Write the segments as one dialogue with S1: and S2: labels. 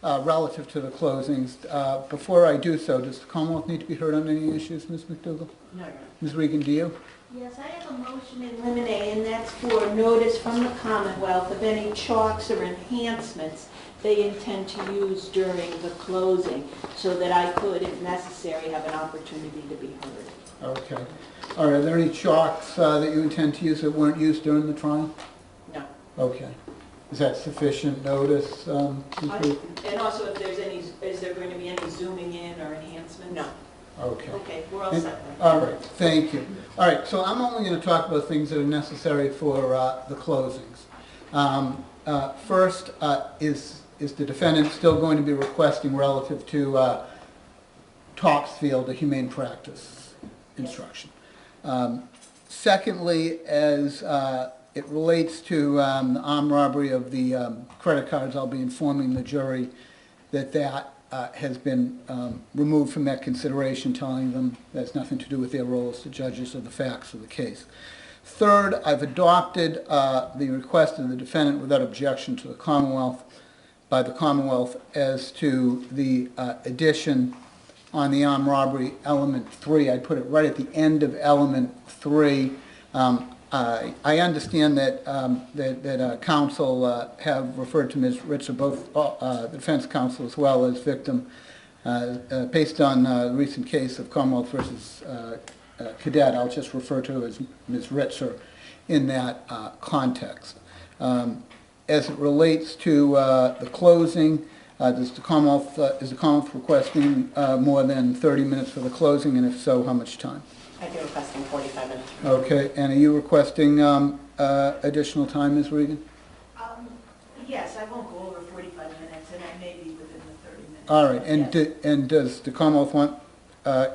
S1: relative to the closings. Before I do so, does the Commonwealth need to be heard on any issues, Ms. McDougall?
S2: No.
S1: Ms. Regan, do you?
S3: Yes, I have a motion in limine, and that's for notice from the Commonwealth of any chalks or enhancements they intend to use during the closing, so that I could, if necessary, have an opportunity to be heard.
S1: Okay. All right, are there any chalks that you intend to use that weren't used during the trial?
S3: No.
S1: Okay. Is that sufficient notice?
S3: And also, if there's any, is there going to be any zooming in or enhancements? No.
S1: Okay.
S3: Okay, we're all set then.
S1: All right, thank you. All right, so I'm only going to talk about things that are necessary for the closings. First, is the defendant still going to be requesting relative to Topsfield a humane practice instruction? Secondly, as it relates to the armed robbery of the credit cards, I'll be informing the jury that has been removed from that consideration, telling them that's nothing to do with their role as the judges of the facts of the case. Third, I've adopted the request of the defendant without objection to the Commonwealth, by the Commonwealth, as to the addition on the armed robbery element 3. I put it right at the end of element 3. I understand that counsel have referred to Ms. Ritzer, both the defense counsel as well as victim, based on the recent case of Commonwealth versus Cadet. I'll just refer to her as Ms. Ritzer in that context. As it relates to the closing, is the Commonwealth requesting more than 30 minutes for the closing, and if so, how much time?
S2: I'd be requesting 45 minutes.
S1: Okay, and are you requesting additional time, Ms. Regan?
S3: Yes, I won't go over 45 minutes, and I may be within the 30 minutes.
S1: All right, and,
S3: yes.
S1: And does the Commonwealth want,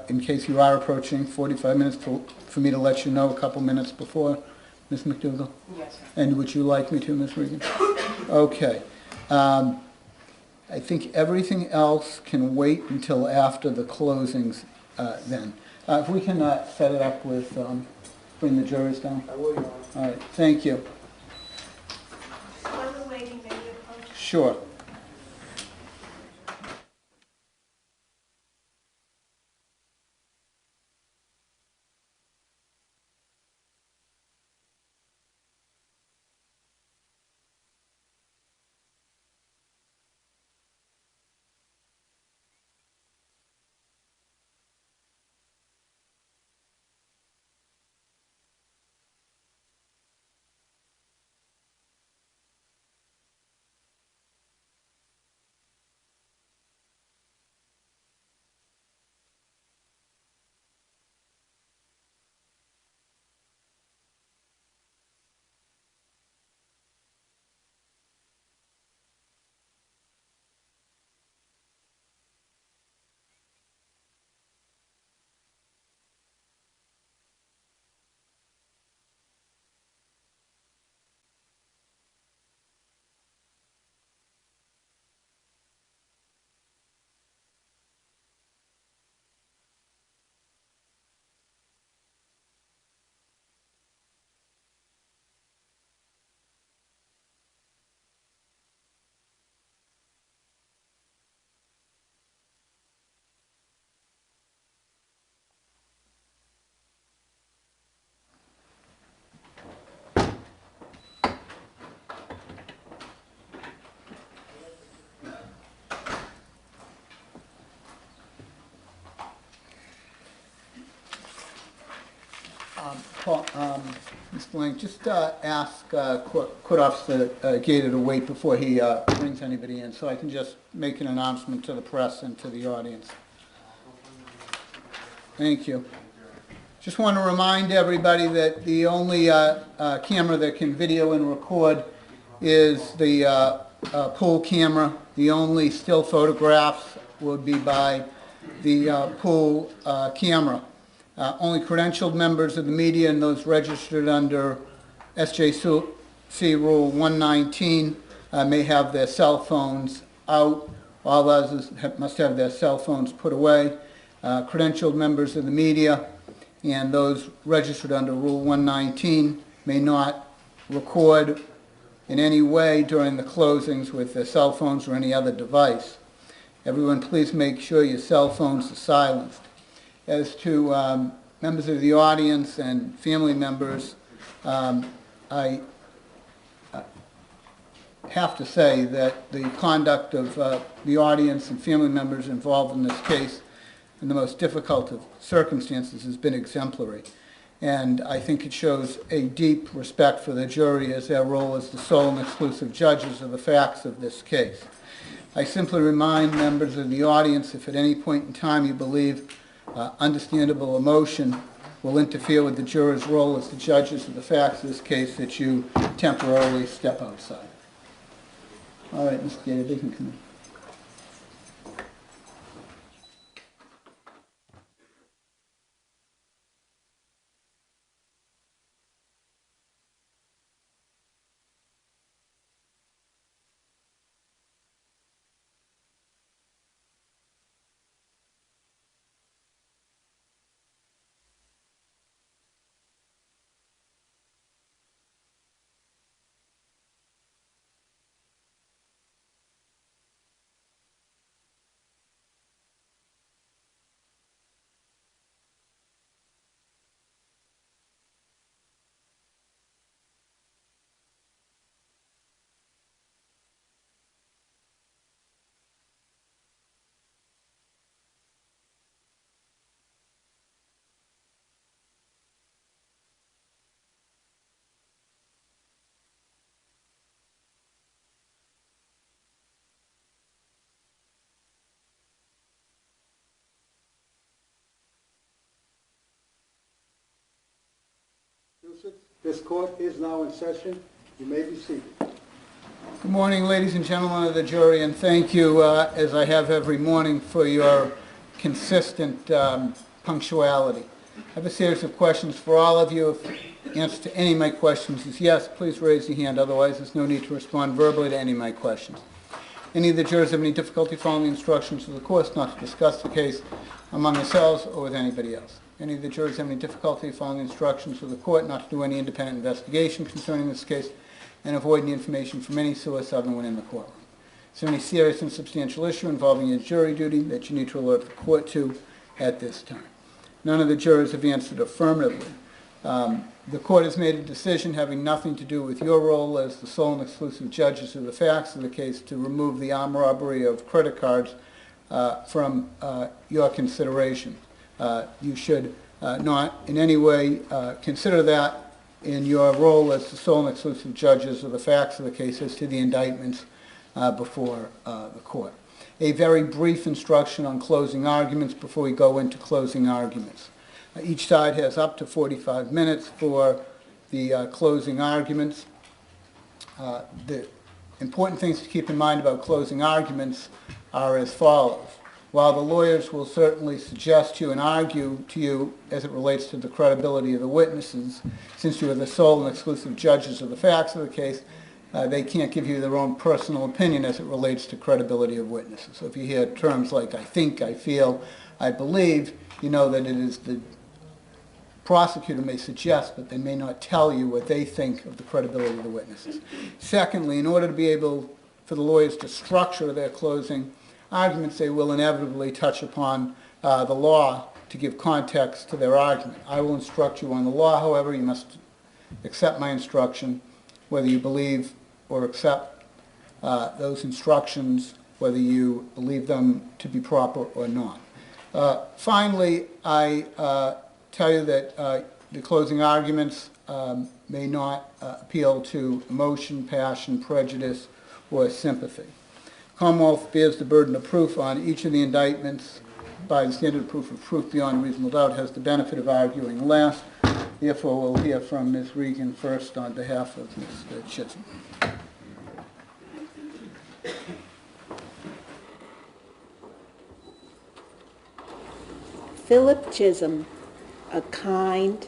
S1: in case you are approaching 45 minutes, for me to let you know a couple minutes before, Ms. McDougall?
S2: Yes, sir.
S1: And would you like me to, Ms. Regan? Okay. I think everything else can wait until after the closings then. If we can set it up with, bring the jurors down.
S4: I will, Your Honor.
S1: All right, thank you.
S3: While we're waiting, may we approach?
S1: Sure. Paul, Mr. Lang, just ask Court Officer Gator to wait before he brings anybody in, so I can just make an announcement to the press and to the audience. Thank you. Just want to remind everybody that the only camera that can video and record is the pool camera. The only still photographs would be by the pool camera. Only credentialed members of the media and those registered under SJC Rule 119 may have their cell phones out. All others must have their cell phones put away. Credentialed members of the media and those registered under Rule 119 may not record in any way during the closings with their cell phones or any other device. Everyone, please make sure your cell phones are silenced. As to members of the audience and family members, I have to say that the conduct of the audience and family members involved in this case in the most difficult of circumstances has been exemplary. And I think it shows a deep respect for the jury as their role as the sole and exclusive judges of the facts of this case. I simply remind members of the audience, if at any point in time you believe understandable emotion will interfere with the jurors' role as the judges of the facts of this case, that you temporarily step outside. All right, Mr. Gator, they can come in.
S4: This court is now in session. You may be seated.
S1: Good morning, ladies and gentlemen of the jury, and thank you, as I have every morning, for your consistent punctuality. I have a series of questions for all of you. If the answer to any of my questions is yes, please raise your hand. Otherwise, there's no need to respond verbally to any of my questions. Any of the jurors have any difficulty following the instructions of the court not to discuss the case among themselves or with anybody else? Any of the jurors have any difficulty following the instructions of the court not to do any independent investigation concerning this case and avoid any information from any source other than one in the courtroom? Is there any serious and substantial issue involving your jury duty that you need to alert the court to at this time? None of the jurors have answered affirmatively. The court has made a decision having nothing to do with your role as the sole and exclusive judges of the facts of the case to remove the armed robbery of credit cards from your consideration. You should not in any way consider that in your role as the sole and exclusive judges of the facts of the case as to the indictments before the court. A very brief instruction on closing arguments before we go into closing arguments. Each side has up to 45 minutes for the closing arguments. The important things to keep in mind about closing arguments are as follows. While the lawyers will certainly suggest to you and argue to you as it relates to the credibility of the witnesses, since you are the sole and exclusive judges of the facts of the case, they can't give you their own personal opinion as it relates to credibility of witnesses. So if you hear terms like I think, I feel, I believe, you know that it is the prosecutor may suggest, but they may not tell you what they think of the credibility of the witnesses. Secondly, in order to be able for the lawyers to structure their closing arguments, they will inevitably touch upon the law to give context to their argument. I will instruct you on the law, however, you must accept my instruction, whether you believe or accept those instructions, whether you believe them to be proper or not. Finally, I tell you that the closing arguments may not appeal to emotion, passion, prejudice, or sympathy. Commonwealth bears the burden of proof on each of the indictments by the standard of proof beyond reasonable doubt, has the benefit of arguing last. Therefore, we'll hear from Ms. Regan first on behalf of Mr. Chism.
S3: Philip Chism, a kind,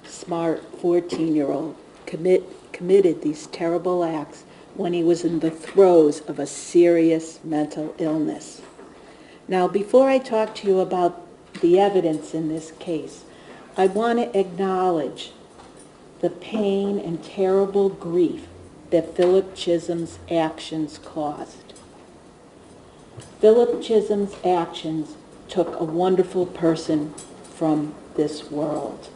S3: smart 14-year-old, committed these terrible acts when he was in the throes of a serious mental illness. Now, before I talk to you about the evidence in this case, I want to acknowledge the pain and terrible grief that Philip Chism's actions caused. Philip Chism's actions took a wonderful person from this world.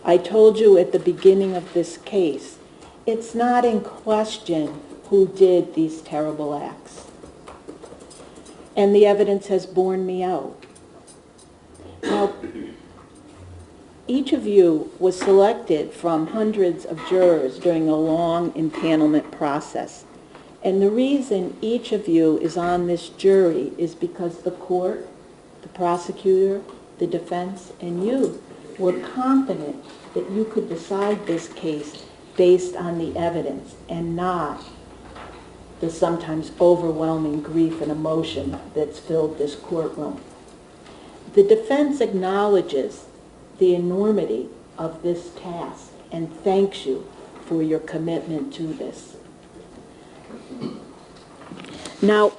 S3: I told you at the beginning of this case, it's not in question who did these terrible acts. And the evidence has borne me out. Now, each of you was selected from hundreds of jurors during a long impanelment process. And the reason each of you is on this jury is because the court, the prosecutor, the defense, and you were confident that you could decide this case based on the evidence and not the sometimes overwhelming grief and emotion that's filled this courtroom. The defense acknowledges the enormity of this task and thanks you for your commitment to this. Now,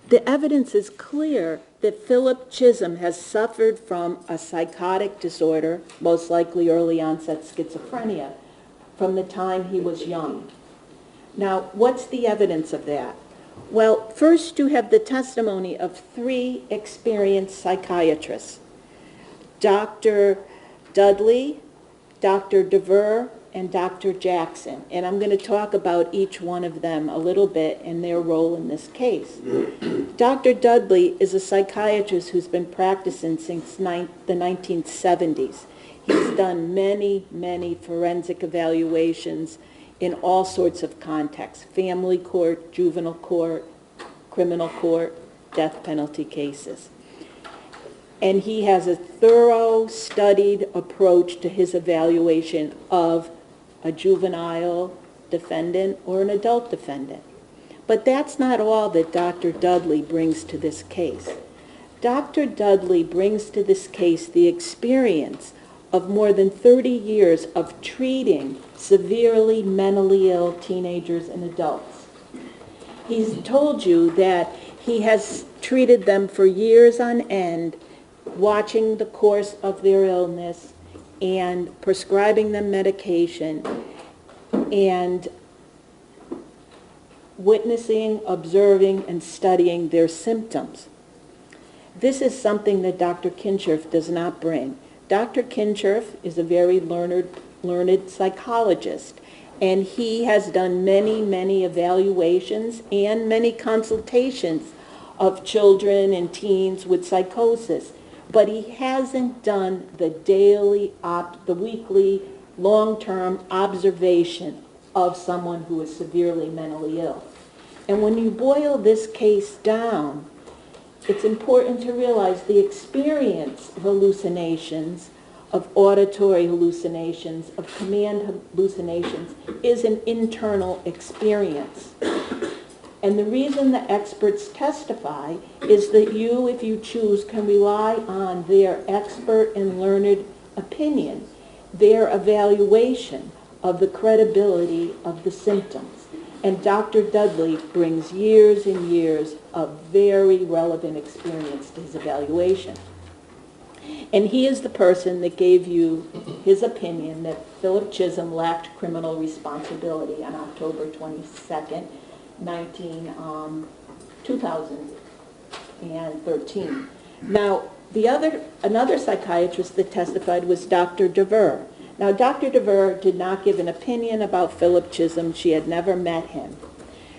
S3: the evidence is clear that Philip Chism has suffered from a psychotic disorder, most likely early onset schizophrenia, from the time he was young. Now, what's the evidence of that? Well, first you have the testimony of 3 experienced psychiatrists, Dr. Dudley, Dr. DeVere, and Dr. Jackson. And I'm going to talk about each one of them a little bit and their role in this case. Dr. Dudley is a psychiatrist who's been practicing since the 1970s. He's done many, many forensic evaluations in all sorts of contexts: family court, juvenile court, criminal court, death penalty cases. And he has a thorough, studied approach to his evaluation of a juvenile defendant or an adult defendant. But that's not all that Dr. Dudley brings to this case. Dr. Dudley brings to this case the experience of more than 30 years of treating severely mentally ill teenagers and adults. He's told you that he has treated them for years on end, watching the course of their illness and prescribing them medication and witnessing, observing, and studying their symptoms. This is something that Dr. Kincherf does not bring. Dr. Kincherf is a very learned psychologist, and he has done many, many evaluations and many consultations of children and teens with psychosis. But he hasn't done the weekly, long-term observation of someone who is severely mentally ill. And when you boil this case down, it's important to realize the experience of hallucinations, of auditory hallucinations, of command hallucinations, is an internal experience. And the reason the experts testify is that you, if you choose, can rely on their expert and learned opinion, their evaluation of the credibility of the symptoms. And Dr. Dudley brings years and years of very relevant experience to his evaluation. And he is the person that gave you his opinion that Philip Chism lacked criminal responsibility on October 22nd, 2013. Now, another psychiatrist that testified was Dr. DeVere. Now, Dr. DeVere did not give an opinion about Philip Chism. She had never met him.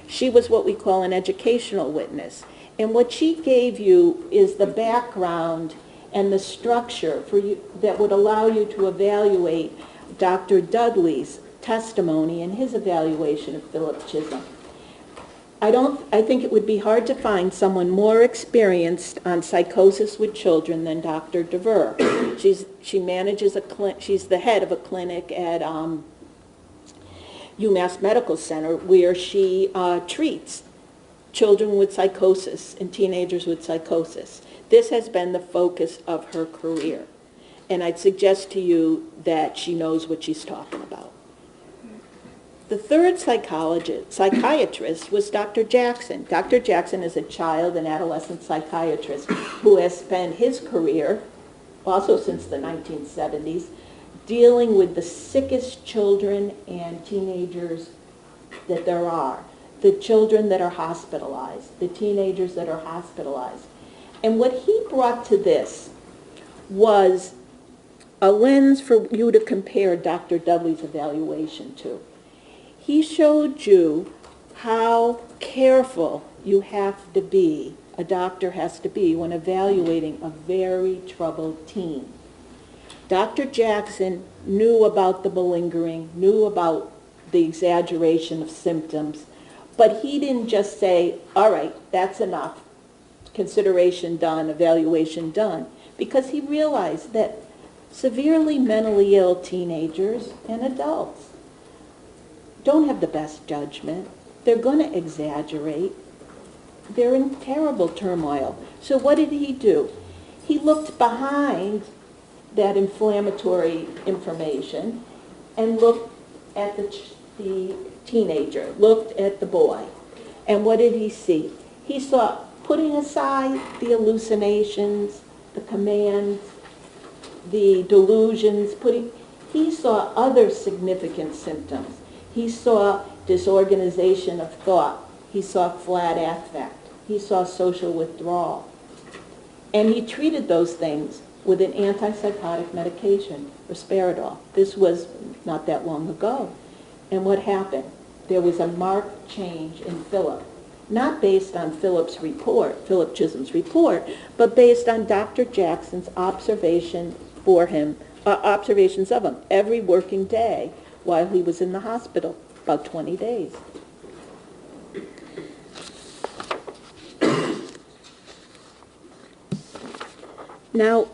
S3: She was what we call an educational witness. And what she gave you is the background and the structure for you that would allow you to evaluate Dr. Dudley's testimony and his evaluation of Philip Chism. I think it would be hard to find someone more experienced on psychosis with children than Dr. DeVere. She's the head of a clinic at UMass Medical Center where she treats children with psychosis and teenagers with psychosis. This has been the focus of her career. And I'd suggest to you that she knows what she's talking about. The third psychiatrist was Dr. Jackson. Dr. Jackson is a child and adolescent psychiatrist who has spent his career, also since the 1970s, dealing with the sickest children and teenagers that there are, the children that are hospitalized, the teenagers that are hospitalized. And what he brought to this was a lens for you to compare Dr. Dudley's evaluation to. He showed you how careful you have to be, a doctor has to be, when evaluating a very troubled teen. Dr. Jackson knew about the malingering, knew about the exaggeration of symptoms, but he didn't just say, all right, that's enough, consideration done, evaluation done, because he realized that severely mentally ill teenagers and adults don't have the best judgment. They're going to exaggerate. They're in terrible turmoil. So what did he do? He looked behind that inflammatory information and looked at the teenager, looked at the boy. And what did he see? He saw, putting aside the hallucinations, the commands, the delusions, he saw other significant symptoms. He saw disorganization of thought. He saw flat affect. He saw social withdrawal. And he treated those things with an antipsychotic medication, risperidol. This was not that long ago. And what happened? There was a marked change in Philip, not based on Philip's report, Philip Chism's report, but based on Dr. Jackson's observations of him every working day while he was in the hospital, about 20 days. Now,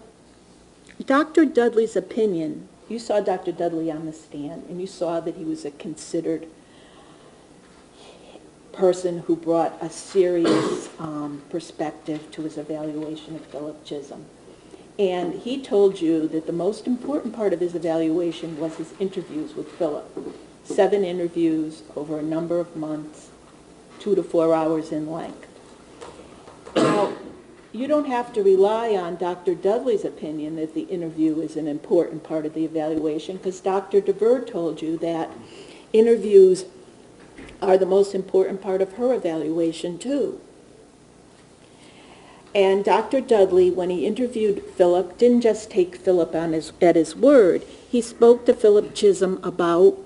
S3: Dr. Dudley's opinion, you saw Dr. Dudley on the stand, and you saw that he was a considered person who brought a serious perspective to his evaluation of Philip Chism. And he told you that the most important part of his evaluation was his interviews with Philip. 7 interviews over a number of months, 2 to 4 hours in length. Now, you don't have to rely on Dr. Dudley's opinion that the interview is an important part of the evaluation, because Dr. DeVere told you that interviews are the most important part of her evaluation too. And Dr. Dudley, when he interviewed Philip, didn't just take Philip at his word. He spoke to Philip Chism about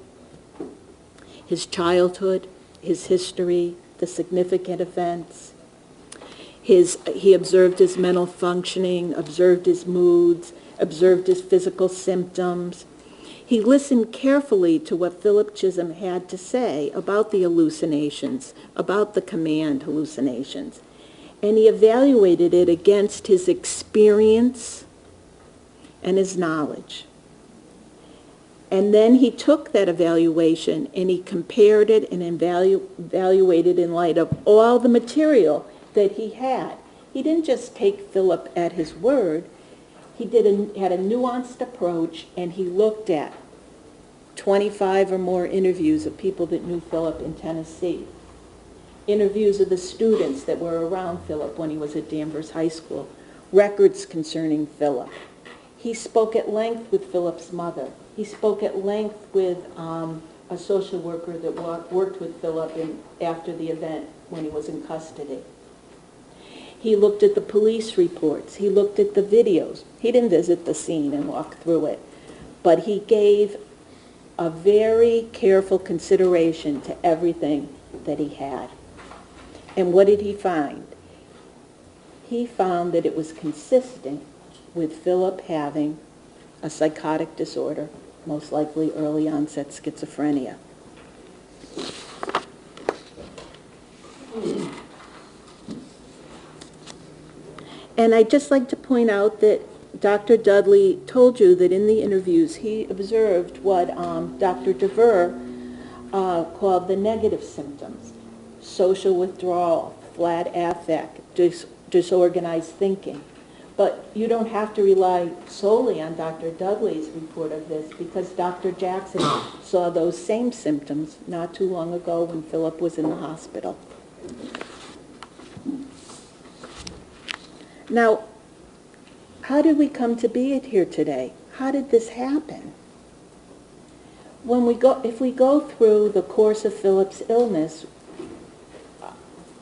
S3: his childhood, his history, the significant events. He observed his mental functioning, observed his moods, observed his physical symptoms. He listened carefully to what Philip Chism had to say about the hallucinations, about the command hallucinations. And he evaluated it against his experience and his knowledge. And then he took that evaluation and he compared it and evaluated in light of all the material that he had. He didn't just take Philip at his word. He had a nuanced approach, and he looked at 25 or more interviews of people that knew Philip in Tennessee, interviews of the students that were around Philip when he was at Danvers High School, records concerning Philip. He spoke at length with Philip's mother. He spoke at length with a social worker that worked with Philip after the event when he was in custody. He looked at the police reports. He looked at the videos. He didn't visit the scene and walk through it, but he gave a very careful consideration to everything that he had. And what did he find? He found that it was consistent with Philip having a psychotic disorder, most likely early onset schizophrenia. And I'd just like to point out that Dr. Dudley told you that in the interviews he observed what Dr. DeVere called the negative symptoms: social withdrawal, flat affect, disorganized thinking. But you don't have to rely solely on Dr. Dudley's report of this, because Dr. Jackson saw those same symptoms not too long ago when Philip was in the hospital. Now, how did we come to be here today? How did this happen? if we go through the course of Philip's illness,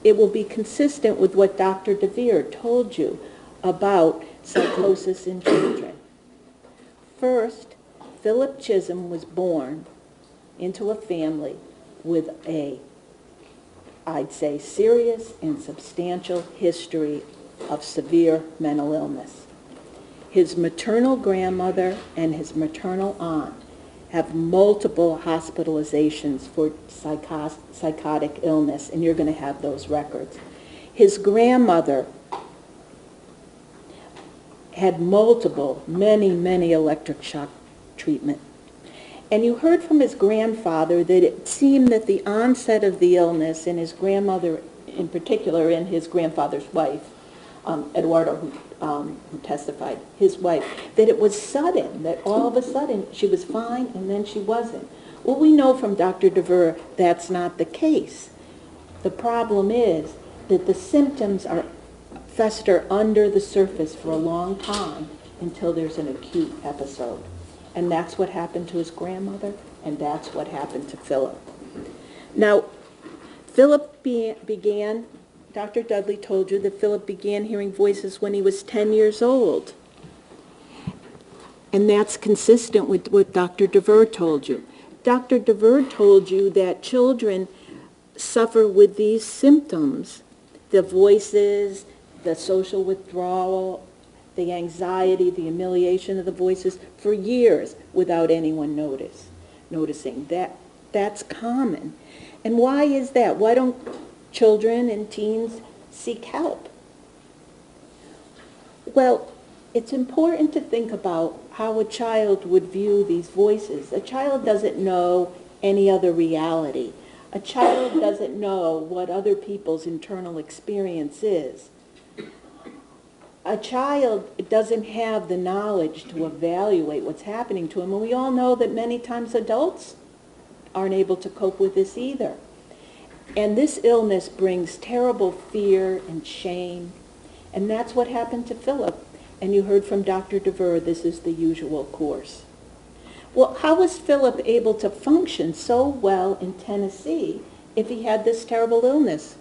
S3: it will be consistent with what Dr. DeVere told you about psychosis in children. First, Philip Chism was born into a family with I'd say, serious and substantial history of severe mental illness. His maternal grandmother and his maternal aunt have multiple hospitalizations for psychotic illness, and you're going to have those records. His grandmother had many electric shock treatment. And you heard from his grandfather that it seemed that the onset of the illness, and his grandmother in particular, and his grandfather's wife, Eduardo, who testified, his wife, that it was sudden, that all of a sudden she was fine and then she wasn't. Well, we know from Dr. DeVere that's not the case. The problem is that the symptoms fester under the surface for a long time until there's an acute episode. And that's what happened to his grandmother, and that's what happened to Philip. Now, Philip began, Dr. Dudley told you that Philip began hearing voices when he was 10 years old. And that's consistent with what Dr. DeVere told you. Dr. DeVere told you that children suffer with these symptoms, the voices, the social withdrawal, the anxiety, the humiliation of the voices, for years without anyone noticing. That's common. And why is that? Why don't children and teens seek help? Well, it's important to think about how a child would view these voices. A child doesn't know any other reality. A child doesn't know what other people's internal experience is. A child doesn't have the knowledge to evaluate what's happening to him, and we all know that many times adults aren't able to cope with this either. And this illness brings terrible fear and shame, and that's what happened to Philip. And you heard from Dr. DeVere, this is the usual course. Well, how was Philip able to function so well in Tennessee if he had this terrible illness?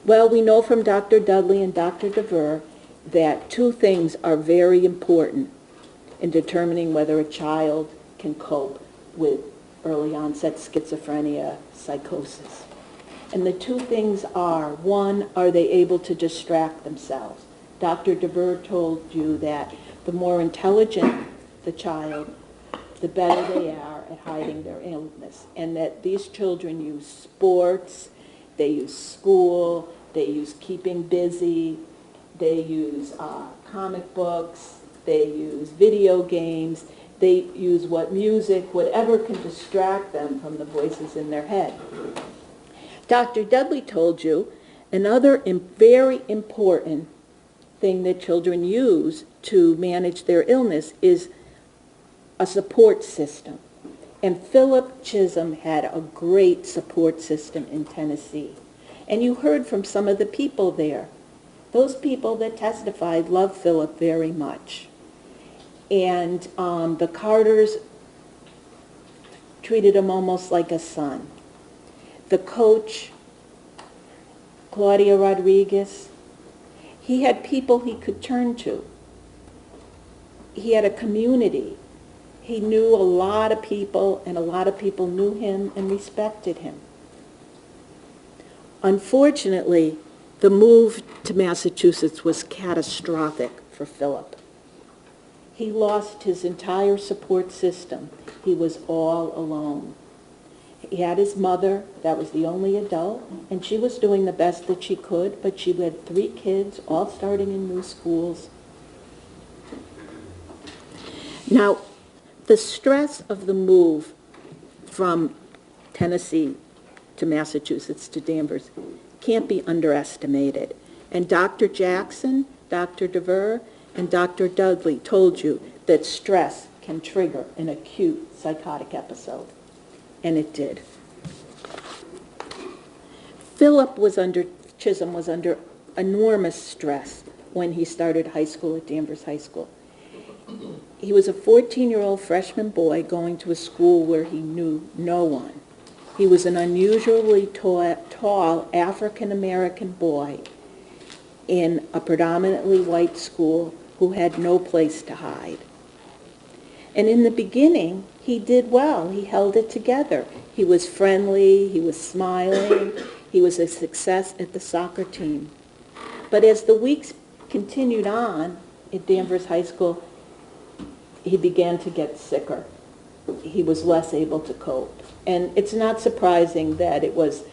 S3: Well, we know from Dr. Dudley and Dr. DeVere that two things are very important in determining whether a child can cope with early onset schizophrenia, psychosis. And the two things are, one, are they able to distract themselves? Dr. DeVere told you that the more intelligent the child, the better they are at hiding their illness, and that these children use sports, they use school, they use keeping busy, they use comic books, they use video games, they use music, whatever can distract them from the voices in their head. Dr. Dudley told you another very important thing that children use to manage their illness is a support system. And Philip Chism had a great support system in Tennessee. And you heard from some of the people there. Those people that testified loved Philip very much. And the Carters treated him almost like a son. The coach, Claudia Rodriguez, he had people he could turn to. He had a community. He knew a lot of people, and a lot of people knew him and respected him. Unfortunately, the move to Massachusetts was catastrophic for Philip. He lost his entire support system. He was all alone. He had his mother, that was the only adult, and she was doing the best that she could, but she had 3 kids, all starting in new schools. Now, the stress of the move from Tennessee to Massachusetts to Danvers can't be underestimated. And Dr. Jackson, Dr. DeVere, and Dr. Dudley told you that stress can trigger an acute psychotic episode. And it did. Chism was under enormous stress when he started high school at Danvers High School. He was a 14-year-old freshman boy going to a school where he knew no one. He was an unusually tall African-American boy in a predominantly white school who had no place to hide. And in the beginning, he did well. He held it together. He was friendly, he was smiling, he was a success at the soccer team. But as the weeks continued on at Danvers High School, he began to get sicker. He was less able to cope. And it's not surprising that it was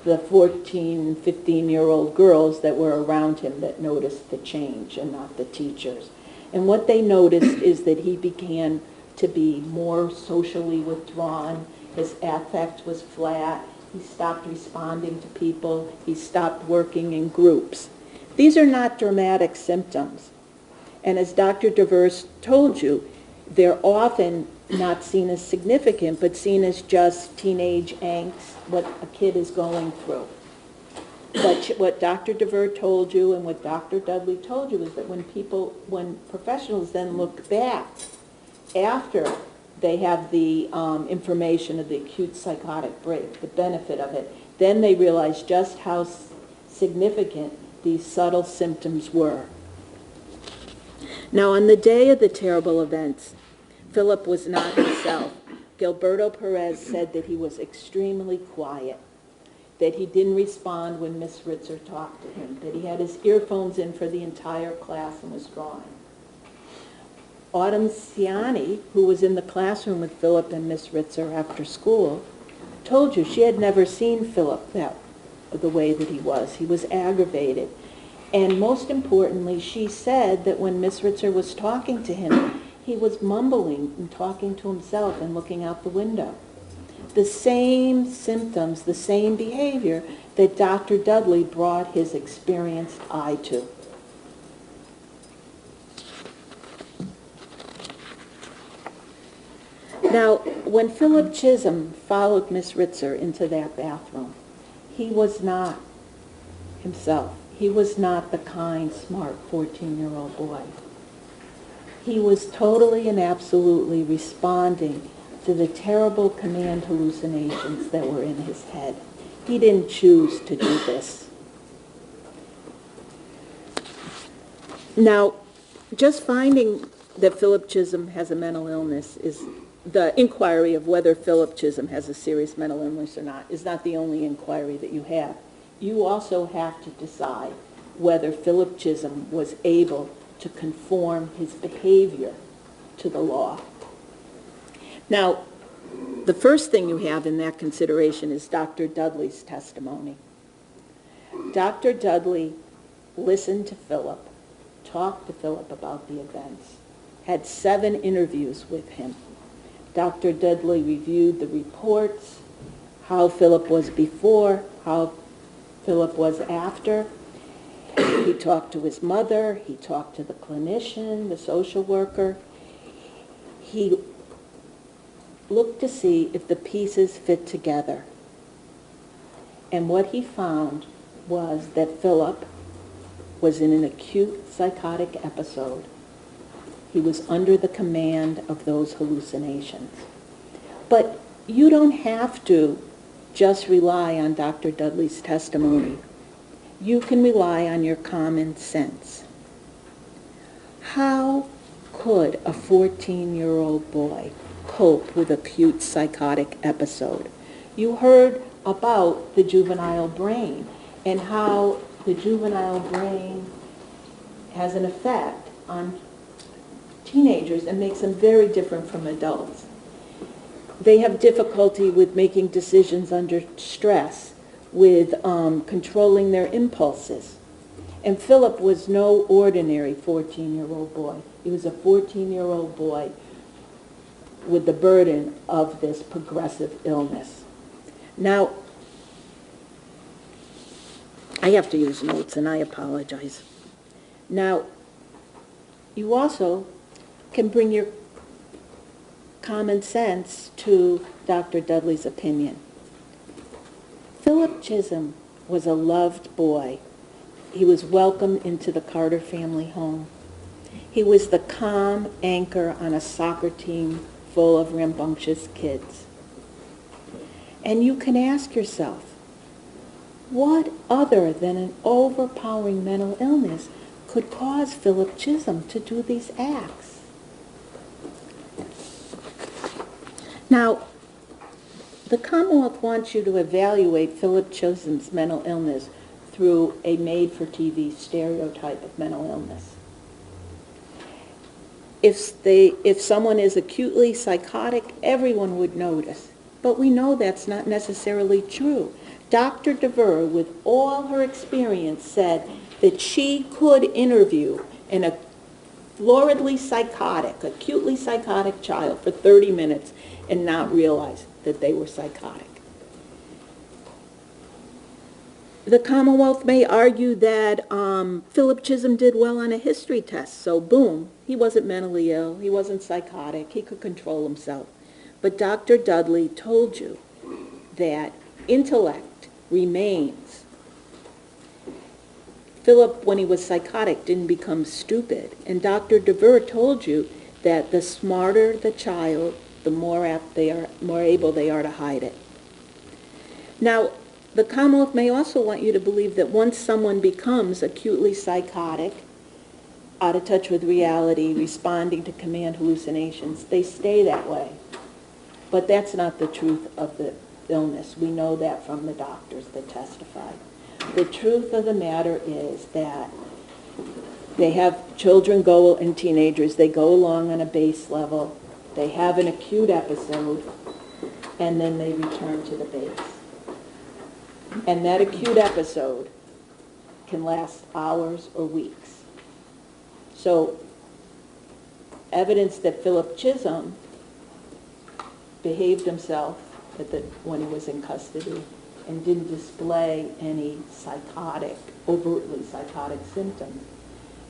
S3: the 14, 15-year-old girls that were around him that noticed the change and not the teachers. And what they noticed is that he began to be more socially withdrawn. His affect was flat. He stopped responding to people. He stopped working in groups. These are not dramatic symptoms. And as Dr. DeVers told you, they're often not seen as significant, but seen as just teenage angst, what a kid is going through. But what Dr. DeVer told you and what Dr. Dudley told you is that when professionals then look back after they have the information of the acute psychotic break, the benefit of it, then they realize just how significant these subtle symptoms were. Now, on the day of the terrible events, Philip was not himself. Gilberto Perez said that he was extremely quiet, that he didn't respond when Miss Ritzer talked to him, that he had his earphones in for the entire class and was drawing. Autumn Ciani, who was in the classroom with Philip and Miss Ritzer after school, told you she had never seen Philip the way that he was. He was aggravated. And most importantly, she said that when Miss Ritzer was talking to him, he was mumbling and talking to himself and looking out the window. The same symptoms, the same behavior that Dr. Dudley brought his experienced eye to. Now, when Philip Chism followed Miss Ritzer into that bathroom, he was not himself. He was not the kind, smart 14-year-old boy. He was totally and absolutely responding to the terrible command hallucinations that were in his head. He didn't choose to do this. Now, just finding that Philip Chism has a mental illness is the inquiry of whether Philip Chism has a serious mental illness or not is not the only inquiry that you have. You also have to decide whether Philip Chism was able to conform his behavior to the law. Now, the first thing you have in that consideration is Dr. Dudley's testimony. Dr. Dudley listened to Philip, talked to Philip about the events, had 7 interviews with him. Dr. Dudley reviewed the reports, how Philip was before, how Philip was after. He talked to his mother, he talked to the clinician, the social worker. He looked to see if the pieces fit together. And what he found was that Philip was in an acute psychotic episode. He was under the command of those hallucinations. But you don't have to just rely on Dr. Dudley's testimony. You can rely on your common sense. How could a 14-year-old boy cope with acute psychotic episode? You heard about the juvenile brain and how the juvenile brain has an effect on teenagers and makes them very different from adults. They have difficulty with making decisions under stress, with controlling their impulses. And Philip was no ordinary 14-year-old boy. He was a 14-year-old boy with the burden of this progressive illness. Now, I have to use notes, and I apologize. Now, you also can bring your common sense to Dr. Dudley's opinion. Philip Chism was a loved boy. He was welcomed into the Carter family home. He was the calm anchor on a soccer team full of rambunctious kids. And you can ask yourself, what other than an overpowering mental illness could cause Philip Chism to do these acts? Now, the Commonwealth wants you to evaluate Philip Chism's mental illness through a made-for-TV stereotype of mental illness. If someone is acutely psychotic, everyone would notice. But we know that's not necessarily true. Dr. DeVere, with all her experience, said that she could interview a floridly psychotic, acutely psychotic child for 30 minutes and not realize that they were psychotic. The Commonwealth may argue that Philip Chism did well on a history test, so boom, he wasn't mentally ill, he wasn't psychotic, he could control himself. But Dr. Dudley told you that intellect remains. Philip, when he was psychotic, didn't become stupid. And Dr. DeVere told you that the smarter the child, the more able they are to hide it. Now, the Commonwealth may also want you to believe that once someone becomes acutely psychotic, out of touch with reality, responding to command hallucinations, they stay that way. But that's not the truth of the illness. We know that from the doctors that testified. The truth of the matter is that they have children and teenagers, they go along on a base level, they have an acute episode, and then they return to the base. And that acute episode can last hours or weeks. So evidence that Philip Chism behaved himself when he was in custody and didn't display any overtly psychotic symptoms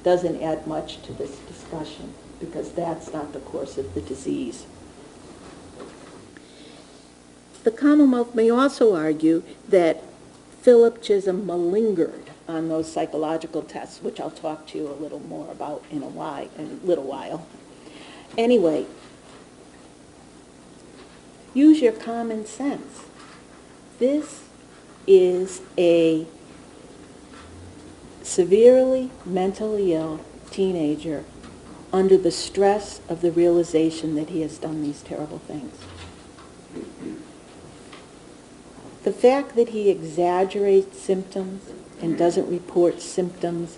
S3: doesn't add much to this discussion, because that's not the course of the disease. The Commonwealth may also argue that Philip Chism malingered on those psychological tests, which I'll talk to you a little more about in a little while. Anyway, use your common sense. This is a severely mentally ill teenager under the stress of the realization that he has done these terrible things. The fact that he exaggerates symptoms and doesn't report symptoms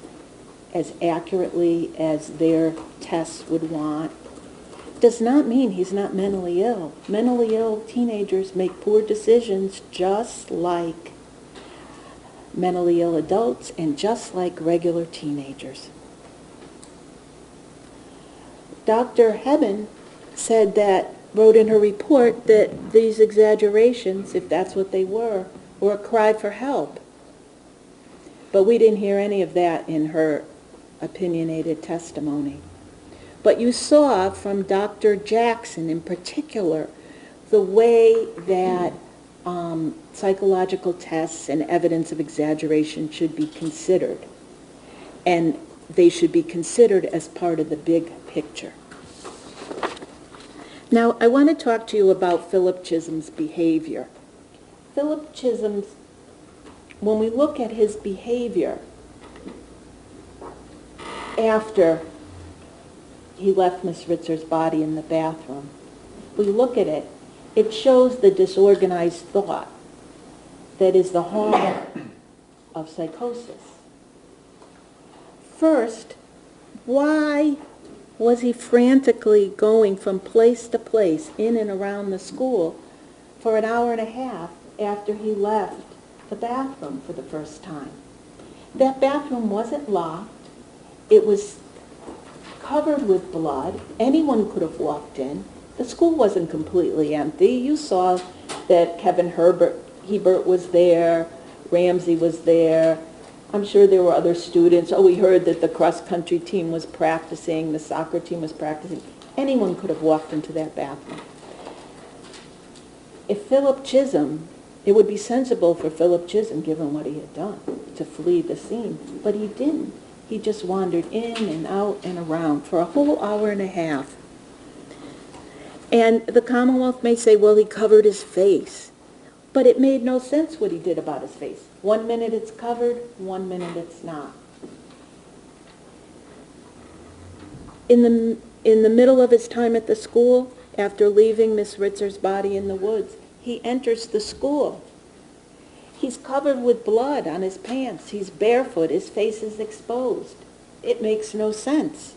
S3: as accurately as their tests would want does not mean he's not mentally ill. Mentally ill teenagers make poor decisions just like mentally ill adults and just like regular teenagers. Dr. Hebben wrote in her report that these exaggerations, if that's what they were a cry for help. But we didn't hear any of that in her opinionated testimony. But you saw from Dr. Jackson in particular the way that psychological tests and evidence of exaggeration should be considered. And they should be considered as part of the big picture. Now, I want to talk to you about Philip Chism's behavior. Philip Chism's, when we look at his behavior after he left Miss Ritzer's body in the bathroom, we look at it, it shows the disorganized thought that is the hallmark of psychosis. First, why was he frantically going from place to place in and around the school for an hour and a half after he left the bathroom for the first time? That bathroom wasn't locked. It was covered with blood. Anyone could have walked in. The school wasn't completely empty. You saw that Kevin Hebert was there, Ramsey was there. I'm sure there were other students. Oh, we heard that the cross-country team was practicing, the soccer team was practicing. Anyone could have walked into that bathroom. If Philip Chism, it would be sensible for Philip Chism, given what he had done, to flee the scene, but he didn't. He just wandered in and out and around for a whole hour and a half. And the Commonwealth may say, well, he covered his face. But it made no sense what he did about his face. 1 minute it's covered, 1 minute it's not. In the middle of his time at the school, after leaving Miss Ritzer's body in the woods, he enters the school. He's covered with blood on his pants. He's barefoot. His face is exposed. It makes no sense.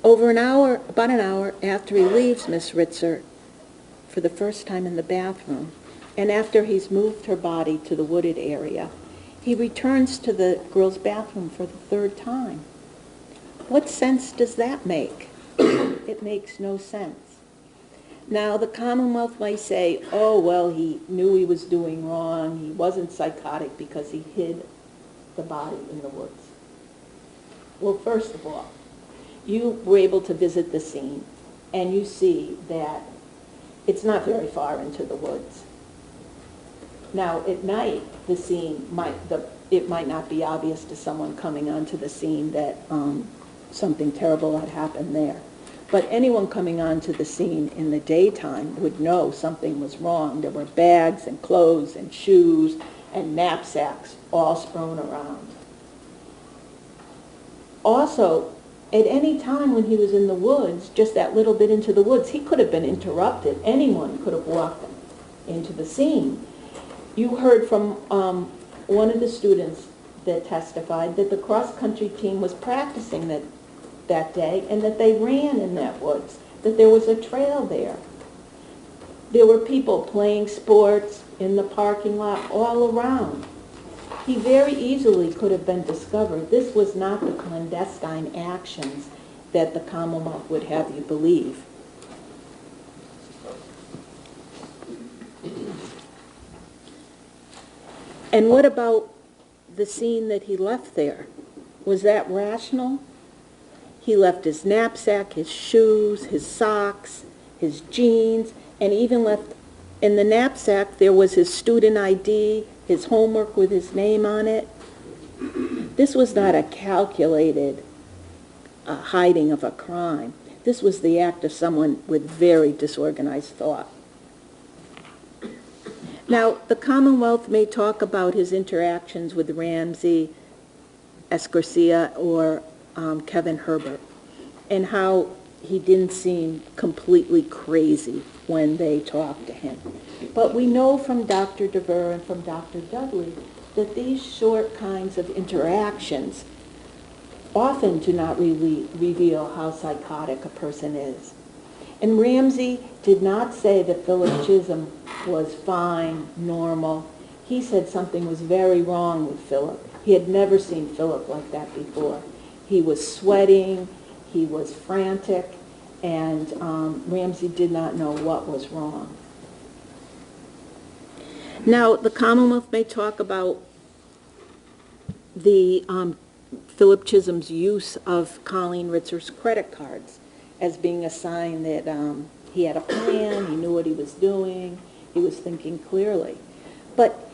S3: About an hour after he leaves Miss Ritzer for the first time in the bathroom, and after he's moved her body to the wooded area, he returns to the girl's bathroom for the third time. What sense does that make? It makes no sense. Now, the Commonwealth might say, oh, well, he knew he was doing wrong. He wasn't psychotic because he hid the body in the woods. Well, first of all, you were able to visit the scene, and you see that it's not very far into the woods. Now, at night, the scene it might not be obvious to someone coming onto the scene that something terrible had happened there. But anyone coming onto the scene in the daytime would know something was wrong. There were bags and clothes and shoes and knapsacks all strewn around. Also, at any time when he was in the woods, just that little bit into the woods, he could have been interrupted. Anyone could have walked into the scene. You heard from one of the students that testified that the cross-country team was practicing that day and that they ran in that woods, that there was a trail there. There were people playing sports in the parking lot all around. He very easily could have been discovered. This was not the clandestine actions that the Commonwealth would have you believe. And what about the scene that he left there? Was that rational? He left his knapsack, his shoes, his socks, his jeans, and even left in the knapsack there was his student ID, his homework with his name on it. This was not a calculated hiding of a crime. This was the act of someone with very disorganized thought. Now, the Commonwealth may talk about his interactions with Ramsey Escorcia or Kevin Herbert, and how he didn't seem completely crazy when they talked to him. But we know from Dr. DeVere and from Dr. Dudley that these short kinds of interactions often do not really reveal how psychotic a person is. And Ramsey did not say that Philip Chism was fine, normal. He said something was very wrong with Philip. He had never seen Philip like that before. He was sweating, he was frantic, and Ramsey did not know what was wrong. Now, the Commonwealth may talk about the Philip Chisholm's use of Colleen Ritzer's credit cards as being a sign that he had a plan, he knew what he was doing, he was thinking clearly. But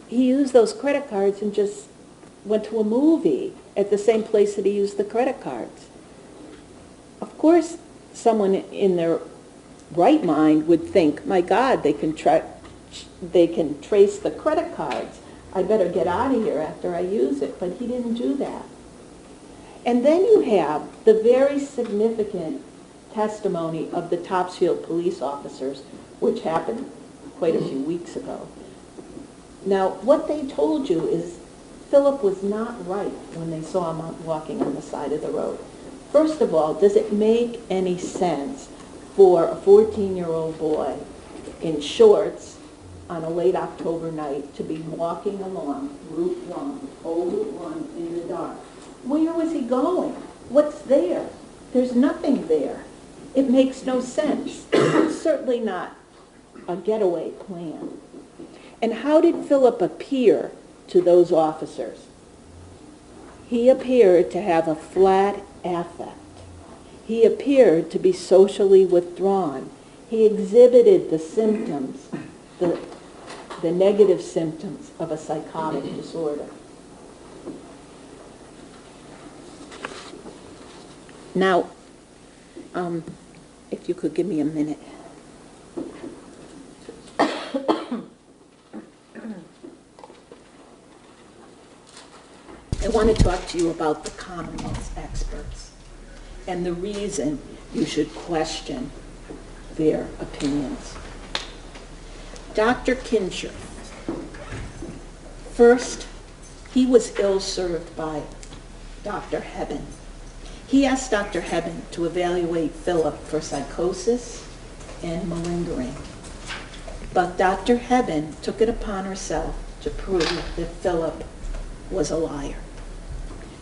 S3: he used those credit cards and just went to a movie at the same place that he used the credit cards. Of course, someone in their right mind would think, my God, they can trace the credit cards. I better get out of here after I use it. But he didn't do that. And then you have the very significant testimony of the Topsfield police officers, which happened quite a few weeks ago. Now, what they told you is Philip was not right when they saw him walking on the side of the road. First of all, does it make any sense for a 14-year-old boy in shorts on a late October night to be walking along Route 1, old Route 1 in the dark? Where was he going? What's there? There's nothing there. It makes no sense. It's certainly not a getaway plan. And how did Philip appear to those officers? He appeared to have a flat affect. He appeared to be socially withdrawn. He exhibited the symptoms, the negative symptoms of a psychotic disorder. Now, if you could give me a minute. I want to talk to you about the Commonwealth's experts and the reason you should question their opinions. Dr. Kincher, first, he was ill-served by Dr. Hebben. He asked Dr. Hebben to evaluate Philip for psychosis and malingering. But Dr. Hebben took it upon herself to prove that Philip was a liar.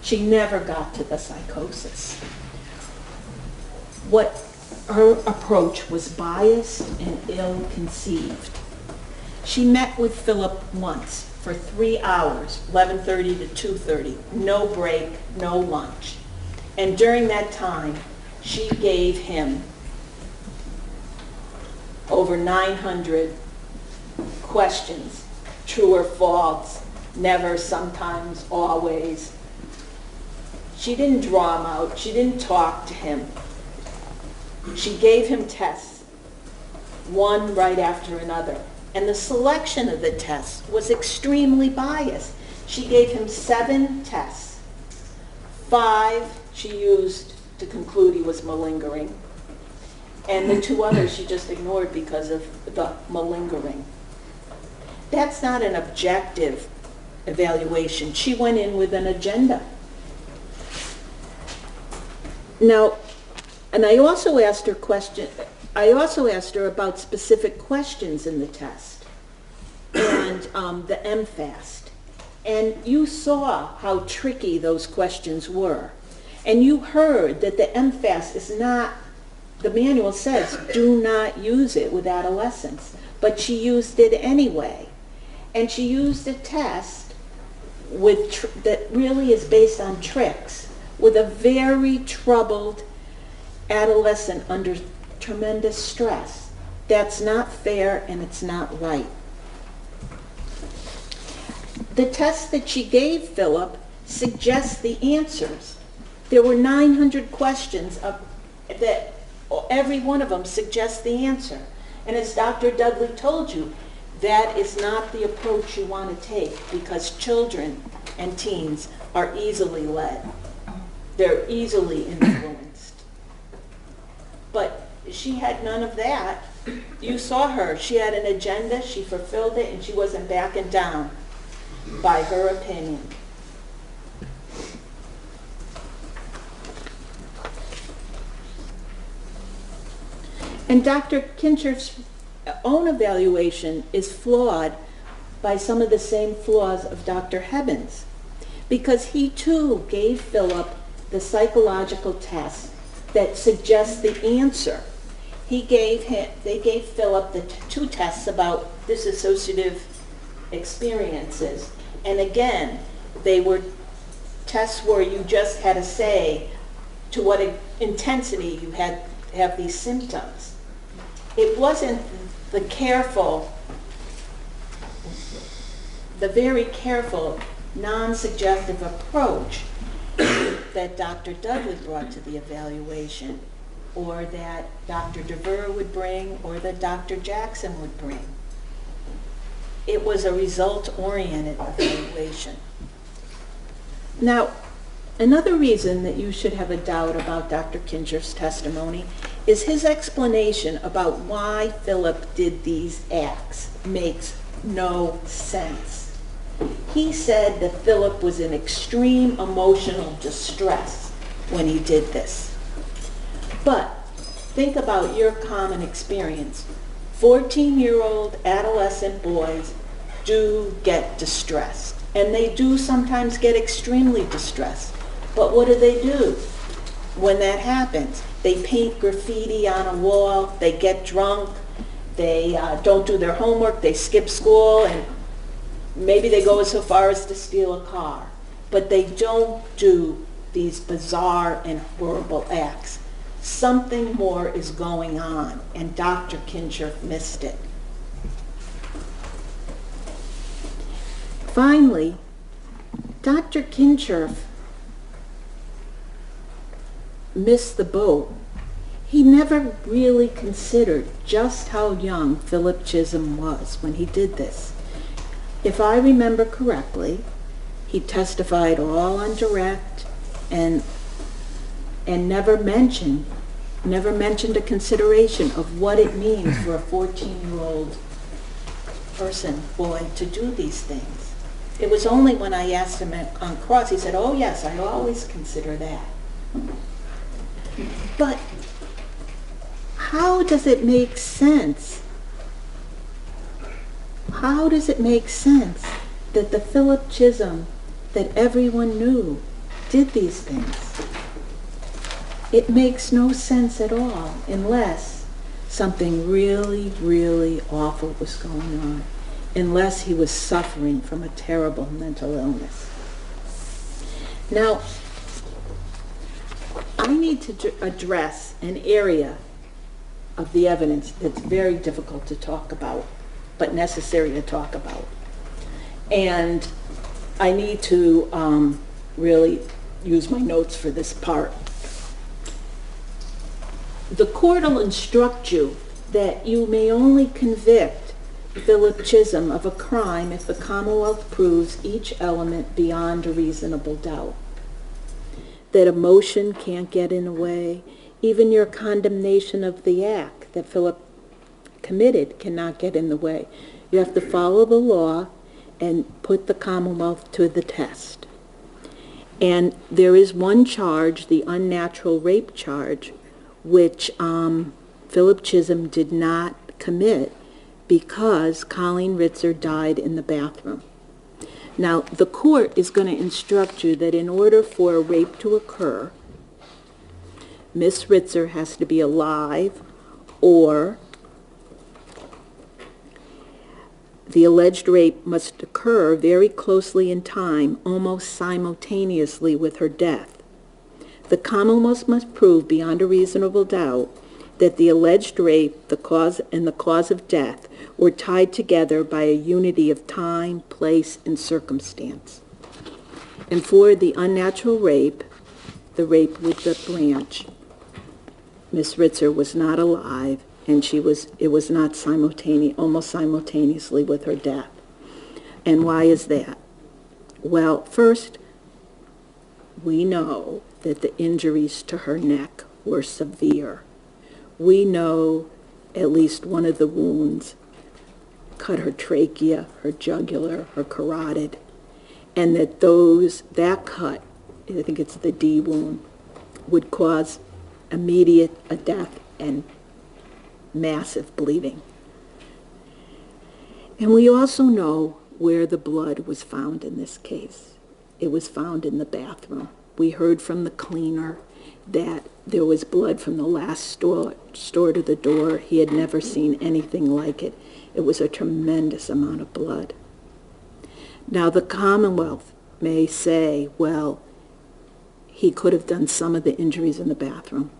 S3: She never got to the psychosis. Her approach was biased and ill-conceived. She met with Philip once for 3 hours, 11:30 to 2:30, no break, no lunch. And during that time, she gave him over 900 questions, true or false, never, sometimes, always. She didn't draw him out. She didn't talk to him. She gave him tests, one right after another. And the selection of the tests was extremely biased. She gave him 7 tests. 5 she used to conclude he was malingering. And the 2 others she just ignored because of the malingering. That's not an objective evaluation. She went in with an agenda. Now, and I also asked her about specific questions in the test and the MFAST. And you saw how tricky those questions were. And you heard that the MFAST is not, the manual says, do not use it with adolescents. But she used it anyway. And she used a test that really is based on tricks with a very troubled adolescent under tremendous stress. That's not fair and it's not right. The test that she gave Philip suggests the answers. There were 900 questions that every one of them suggests the answer. And as Dr. Dudley told you, that is not the approach you want to take because children and teens are easily led. They're easily influenced. But she had none of that. You saw her. She had an agenda, she fulfilled it, and she wasn't backing down by her opinion. And Dr. Kincher's own evaluation is flawed by some of the same flaws of Dr. Heben's, because he too gave Philip the psychological test that suggests the answer. They gave Philip the 2 tests about dissociative experiences. And again, they were tests where you just had to say to what intensity you had to have these symptoms. It wasn't the very careful, non-suggestive approach that Dr. Dudley brought to the evaluation, or that Dr. DeVere would bring, or that Dr. Jackson would bring. It was a result-oriented evaluation. Now, another reason that you should have a doubt about Dr. Kincher's testimony is his explanation about why Philip did these acts makes no sense. He said that Philip was in extreme emotional distress when he did this. But think about your common experience. 14-year-old adolescent boys do get distressed, and they do sometimes get extremely distressed. But what do when that happens? They paint graffiti on a wall, they get drunk, they don't do their homework, they skip school, and maybe they go so far as to steal a car. But they don't do these bizarre and horrible acts. Something more is going on, and Dr. Kincher missed it. Finally, Dr. Kincher missed the boat. He never really considered just how young Philip Chism was when he did this. If I remember correctly, he testified all on direct and never mentioned a consideration of what it means for a 14-year-old boy, to do these things. It was only when I asked him on cross, he said, "Oh yes, I always consider that." But how does it make sense? How does it make sense that the Philip Chism that everyone knew did these things? It makes no sense at all unless something really, really awful was going on, unless he was suffering from a terrible mental illness. Now, I need to address an area of the evidence that's very difficult to talk about, but necessary to talk about. And I need to really use my notes for this part. The court will instruct you that you may only convict Philip Chism of a crime if the Commonwealth proves each element beyond a reasonable doubt. That emotion can't get in the way. Even your condemnation of the act that Philip committed cannot get in the way. You have to follow the law and put the Commonwealth to the test. And there is one charge, the unnatural rape charge, which Philip Chism did not commit because Colleen Ritzer died in the bathroom. Now, the court is going to instruct you that in order for a rape to occur, Miss Ritzer has to be alive, or the alleged rape must occur very closely in time, almost simultaneously with her death. The Commonwealth must prove beyond a reasonable doubt that the alleged rape, the cause of death, were tied together by a unity of time, place, and circumstance. And for the unnatural rape, the rape with the branch, Miss Ritzer was not alive, and it was not almost simultaneously with her death. And why is that? Well, first, we know that the injuries to her neck were severe. We know at least one of the wounds cut her trachea, her jugular, her carotid, and that cut, I think it's the D wound, would cause immediate death and massive bleeding. And we also know where the blood was found in this case. It was found in the bathroom. We heard from the cleaner that there was blood from the last store to the door. He had never seen anything like it. It was a tremendous amount of blood. Now, the Commonwealth may say, well, he could have done some of the injuries in the bathroom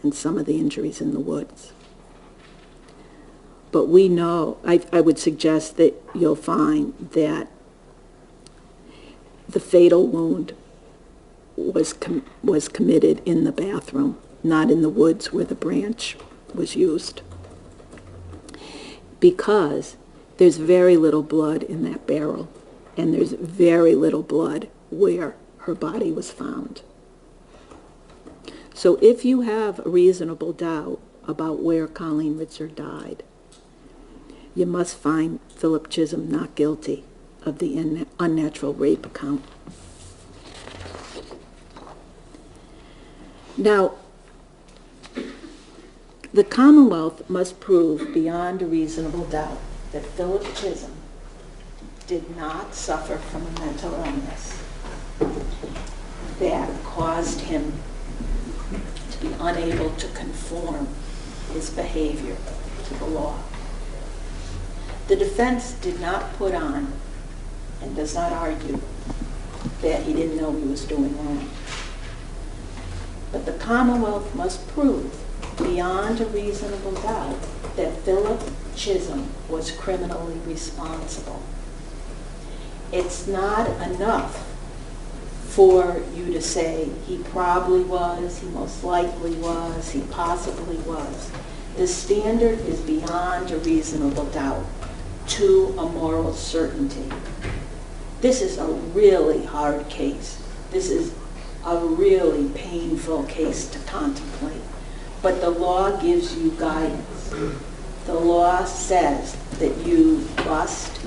S3: and some of the injuries in the woods. But we know, I would suggest that you'll find that the fatal wound was committed in the bathroom, not in the woods where the branch was used. Because there's very little blood in that barrel, and there's very little blood where her body was found. So if you have a reasonable doubt about where Colleen Ritzer died, you must find Philip Chism not guilty of the unnatural rape count. Now, the Commonwealth must prove beyond a reasonable doubt that Philip Chism did not suffer from a mental illness that caused him to be unable to conform his behavior to the law. The defense did not put on and does not argue that he didn't know he was doing wrong. But the Commonwealth must prove beyond a reasonable doubt that Philip Chism was criminally responsible. It's not enough for you to say he probably was, he most likely was, he possibly was. The standard is beyond a reasonable doubt to a moral certainty. This is a really hard case. This is a really painful case to contemplate. But the law gives you guidance. The law says that you must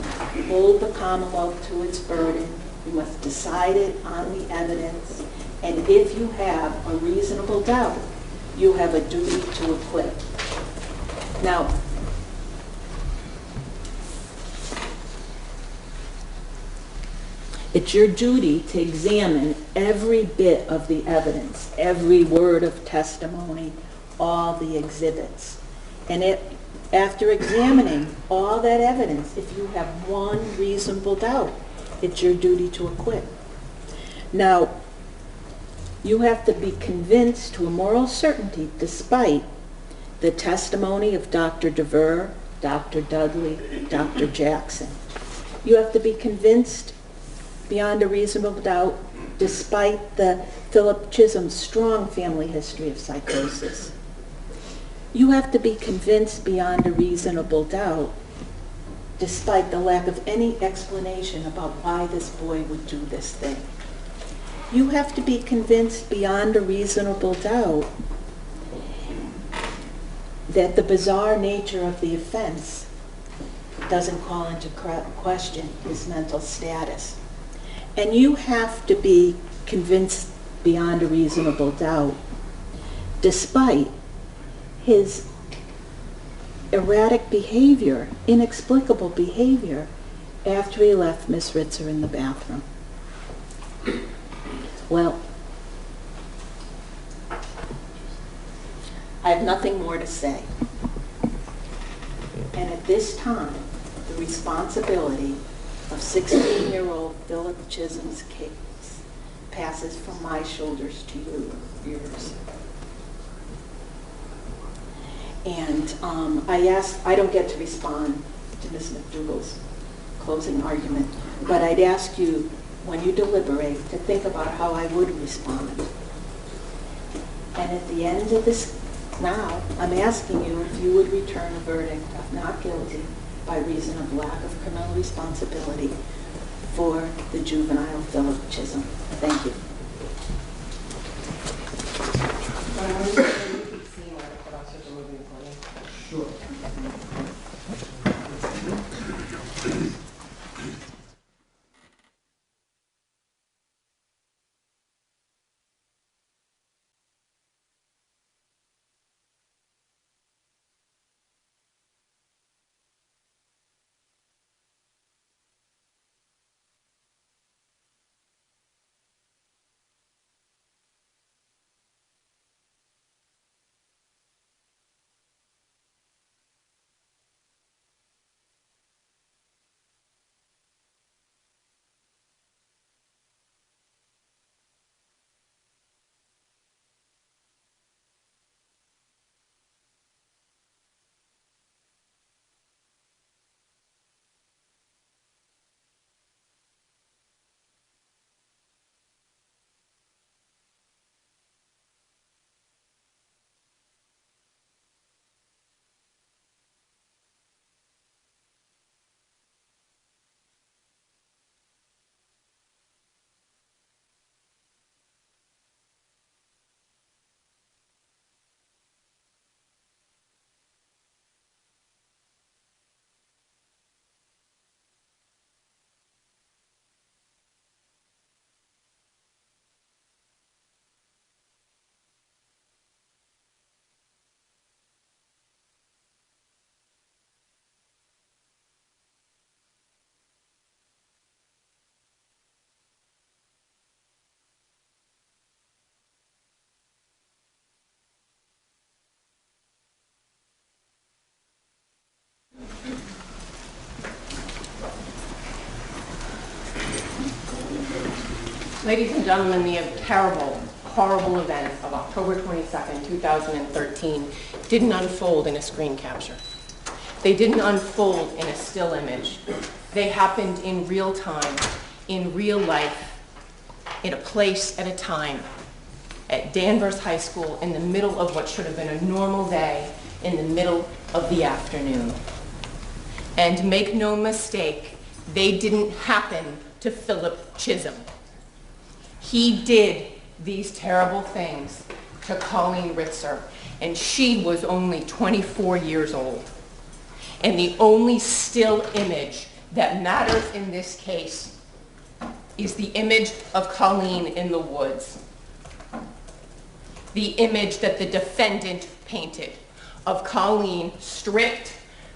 S3: hold the Commonwealth to its burden. You must decide it on the evidence. And if you have a reasonable doubt, you have a duty to acquit. Now, it's your duty to examine every bit of the evidence, every word of testimony, all the exhibits. And after examining all that evidence, if you have one reasonable doubt, it's your duty to acquit. Now, you have to be convinced to a moral certainty despite the testimony of Dr. DeVere, Dr. Dudley, Dr. Jackson. You have to be convinced beyond a reasonable doubt despite the Philip Chism's strong family history of psychosis. You have to be convinced beyond a reasonable doubt despite the lack of any explanation about why this boy would do this thing. You have to be convinced beyond a reasonable doubt that the bizarre nature of the offense doesn't call into question his mental status. And you have to be convinced beyond a reasonable doubt despite his erratic behavior, inexplicable behavior, after he left Miss Ritzer in the bathroom. Well, I have nothing more to say. And at this time, the responsibility of 16-year-old Philip Chism's case passes from my shoulders to yours. And I don't get to respond to Ms. McDougall's closing argument, but I'd ask you, when you deliberate, to think about how I would respond. And at the end of this, now, I'm asking you if you would return a verdict of not guilty by reason of lack of criminal responsibility for the juvenile Philip Chism. Thank you.
S1: Sure.
S2: Ladies and gentlemen, the terrible, horrible event of October 22nd, 2013 didn't unfold in a screen capture. They didn't unfold in a still image. They happened in real time, in real life, in a place at a time at Danvers High School in the middle of what should have been a normal day in the middle of the afternoon. And make no mistake, they didn't happen to Philip Chism. He did these terrible things to Colleen Ritzer, and she was only 24 years old. And the only still image that matters in this case is the image of Colleen in the woods. The image that the defendant painted of Colleen stripped,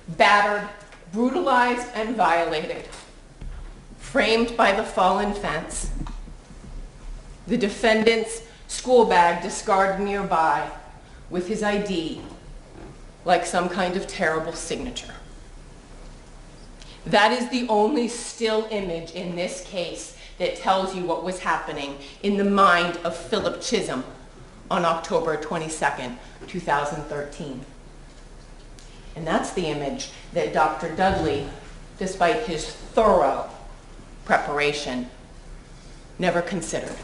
S2: battered, brutalized, and violated, framed by the fallen fence. The defendant's school bag discarded nearby with his ID, like some kind of terrible signature. That is the only still image in this case that tells you what was happening in the mind of Philip Chism on October 22nd, 2013. And that's the image that Dr. Dudley, despite his thorough preparation, never considered.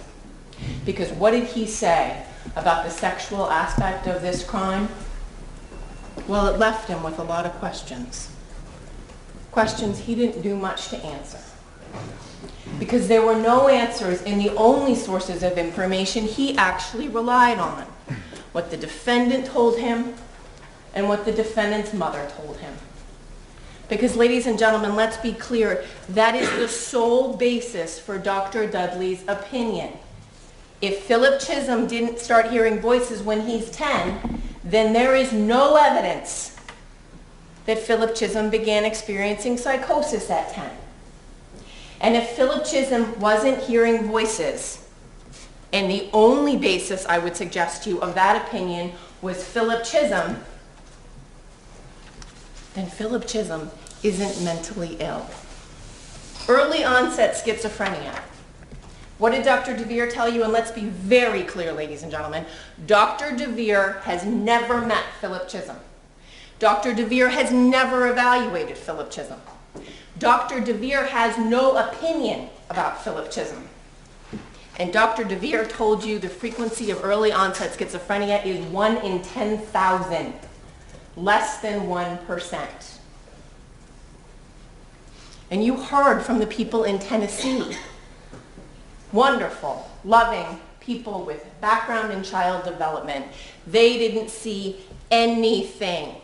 S2: Because what did he say about the sexual aspect of this crime? Well, it left him with a lot of questions. Questions he didn't do much to answer. Because there were no answers in the only sources of information he actually relied on. What the defendant told him and what the defendant's mother told him. Because, ladies and gentlemen, let's be clear, that is the sole basis for Dr. Dudley's opinion. If Philip Chism didn't start hearing voices when he's 10, then there is no evidence that Philip Chism began experiencing psychosis at 10. And if Philip Chism wasn't hearing voices, and the only basis I would suggest to you of that opinion was Philip Chism, then Philip Chism isn't mentally ill. Early onset schizophrenia. What did Dr. DeVere tell you? And let's be very clear, ladies and gentlemen. Dr. DeVere has never met Philip Chism. Dr. DeVere has never evaluated Philip Chism. Dr. DeVere has no opinion about Philip Chism. And Dr. DeVere told you the frequency of early onset schizophrenia is 1 in 10,000, less than 1%. And you heard from the people in Tennessee. Wonderful, loving people with background in child development. They didn't see anything.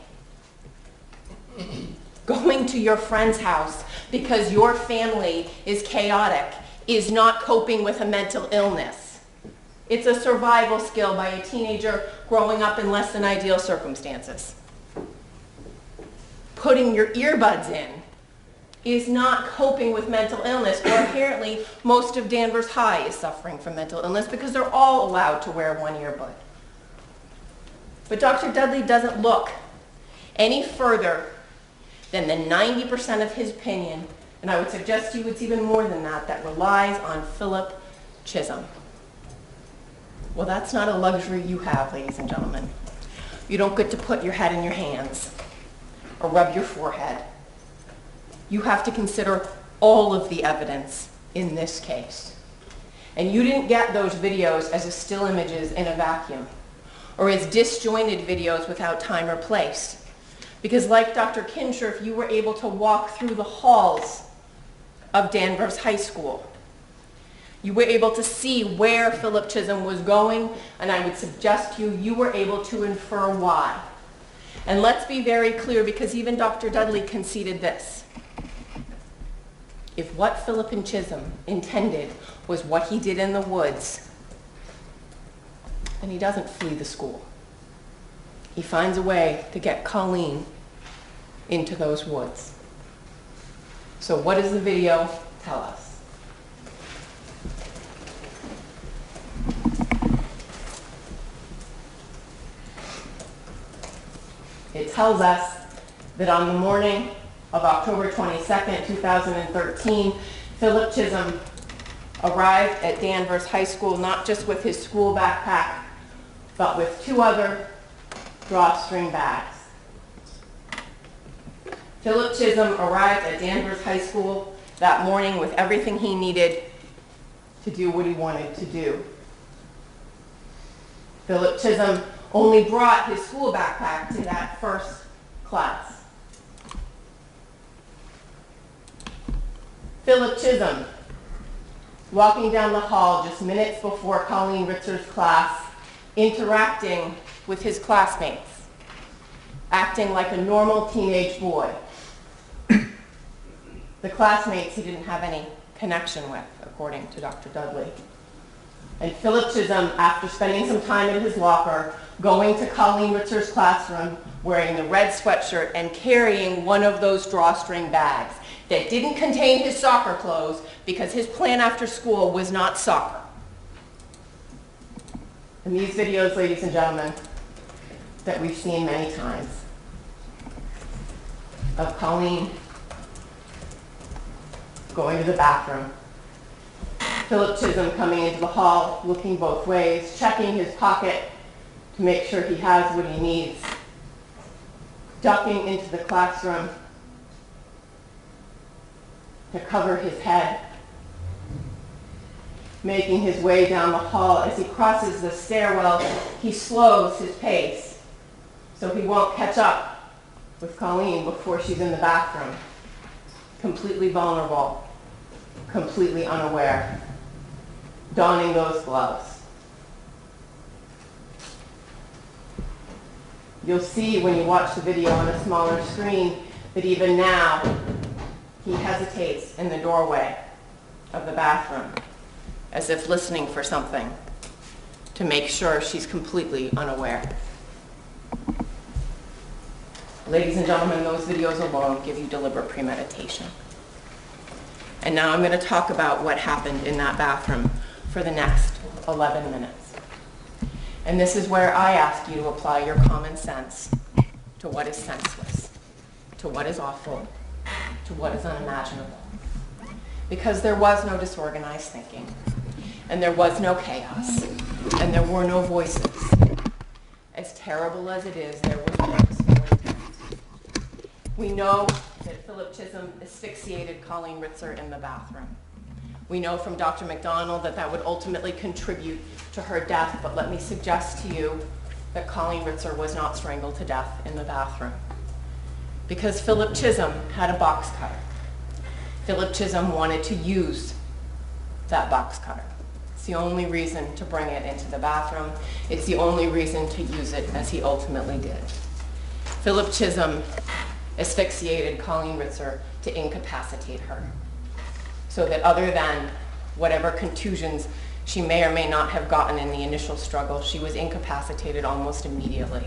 S2: Going to your friend's house because your family is chaotic is not coping with a mental illness. It's a survival skill by a teenager growing up in less than ideal circumstances. Putting your earbuds in is not coping with mental illness, or apparently most of Danvers High is suffering from mental illness because they're all allowed to wear one earbud. But Dr. Dudley doesn't look any further than the 90% of his opinion, and I would suggest to you it's even more than that, that relies on Philip Chism. Well, that's not a luxury you have, ladies and gentlemen. You don't get to put your head in your hands or rub your forehead. You have to consider all of the evidence in this case. And you didn't get those videos as still images in a vacuum or as disjointed videos without time or place. Because like Dr. Kinshirf, you were able to walk through the halls of Danvers High School. You were able to see where Philip Chism was going, and I would suggest to you, you were able to infer why. And let's be very clear, because even Dr. Dudley conceded this. If what Philip and Chism intended was what he did in the woods, then he doesn't flee the school. He finds a way to get Colleen into those woods. So what does the video tell us? It tells us that on the morning of October 22nd, 2013, Philip Chism arrived at Danvers High School not just with his school backpack, but with 2 other drawstring bags. Philip Chism arrived at Danvers High School that morning with everything he needed to to do what he wanted to do. Philip Chism only brought his school backpack to that first class. Philip Chism, walking down the hall just minutes before Colleen Ritzer's class, interacting with his classmates, acting like a normal teenage boy. The classmates he didn't have any connection with, according to Dr. Dudley. And Philip Chism, after spending some time in his locker, going to Colleen Ritzer's classroom, wearing the red sweatshirt and carrying one of those drawstring bags that didn't contain his soccer clothes because his plan after school was not soccer. And these videos, ladies and gentlemen, that we've seen many times of Colleen going to the bathroom, Philip Chism coming into the hall, looking both ways, checking his pocket to make sure he has what he needs, ducking into the classroom to cover his head, making his way down the hall. As he crosses the stairwell, he slows his pace so he won't catch up with Colleen before she's in the bathroom, completely vulnerable, completely unaware, donning those gloves. You'll see when you watch the video on a smaller screen that even now he hesitates in the doorway of the bathroom as if listening for something to make sure she's completely unaware. Ladies and gentlemen, those videos alone give you deliberate premeditation. And now I'm going to talk about what happened in that bathroom for the next 11 minutes. And this is where I ask you to apply your common sense to what is senseless, to what is awful, to what is unimaginable. Because there was no disorganized thinking, and there was no chaos, and there were no voices. As terrible as it is, there was purposeful intent. We know that Philip Chism asphyxiated Colleen Ritzer in the bathroom. We know from Dr. McDonald that that would ultimately contribute to her death, but let me suggest to you that Colleen Ritzer was not strangled to death in the bathroom. Because Philip Chism had a box cutter. Philip Chism wanted to use that box cutter. It's the only reason to bring it into the bathroom. It's the only reason to use it as he ultimately did. Philip Chism asphyxiated Colleen Ritzer to incapacitate her, so that other than whatever contusions she may or may not have gotten in the initial struggle, she was incapacitated almost immediately.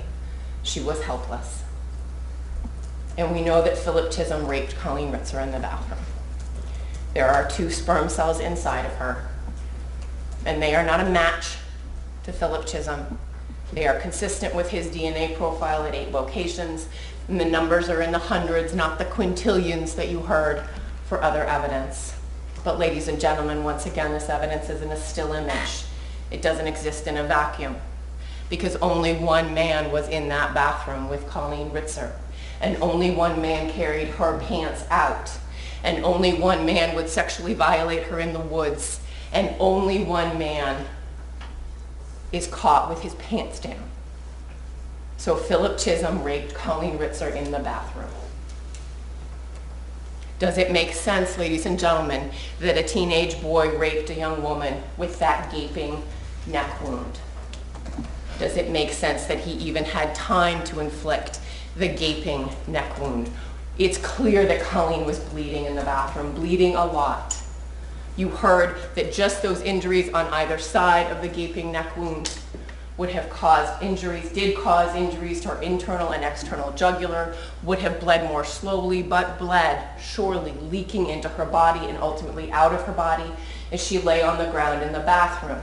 S2: She was helpless. And we know that Philip Chism raped Colleen Ritzer in the bathroom. There are 2 sperm cells inside of her, and they are not a match to Philip Chism. They are consistent with his DNA profile at 8 locations, and the numbers are in the hundreds, not the quintillions that you heard for other evidence. But ladies and gentlemen, once again, this evidence is in a still image. It doesn't exist in a vacuum, because only one man was in that bathroom with Colleen Ritzer, and only one man carried her pants out, and only one man would sexually violate her in the woods, and only one man is caught with his pants down. So Philip Chism raped Colleen Ritzer in the bathroom. Does it make sense, ladies and gentlemen, that a teenage boy raped a young woman with that gaping neck wound? Does it make sense that he even had time to inflict the gaping neck wound? It's clear that Colleen was bleeding in the bathroom, bleeding a lot. You heard that just those injuries on either side of the gaping neck wound would have caused injuries, did cause injuries to her internal and external jugular, would have bled more slowly, but bled surely, leaking into her body and ultimately out of her body as she lay on the ground in the bathroom.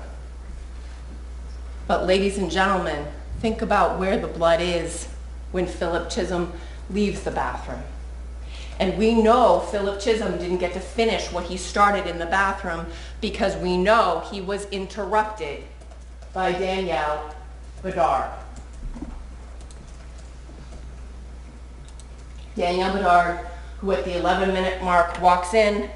S2: But ladies and gentlemen, think about where the blood is when Philip Chism leaves the bathroom. And we know Philip Chism didn't get to finish what he started in the bathroom because we know he was interrupted by Danielle Bedard. Danielle Bedard, who at the 11-minute mark walks in,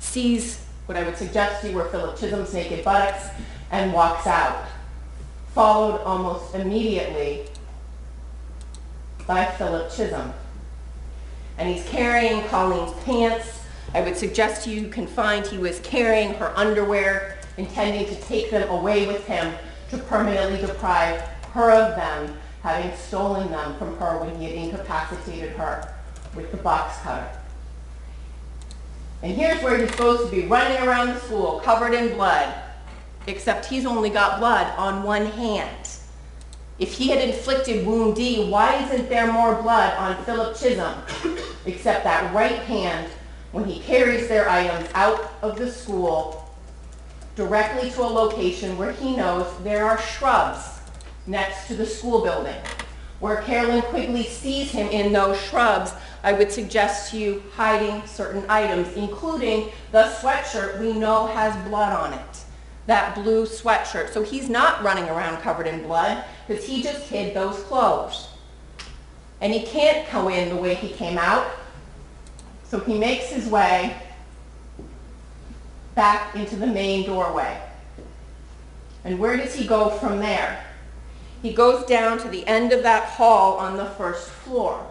S2: sees what I would suggest to you were Philip Chisholm's naked buttocks, and walks out, followed almost immediately by Philip Chisholm. And he's carrying Colleen's pants. I would suggest to you can find he was carrying her underwear, intending to take them away with him to permanently deprive her of them, having stolen them from her when he had incapacitated her with the box cutter. And here's where he's supposed to be running around the school covered in blood, except he's only got blood on one hand. If he had inflicted wound D, why isn't there more blood on Philip Chisholm, except that right hand when he carries their items out of the school directly to a location where he knows there are shrubs next to the school building. Where Carolyn Quigley sees him in those shrubs, I would suggest to you hiding certain items, including the sweatshirt we know has blood on it. That blue sweatshirt. So he's not running around covered in blood because he just hid those clothes. And he can't go in the way he came out. So he makes his way back into the main doorway. And where does he go from there? He goes down to the end of that hall on the first floor.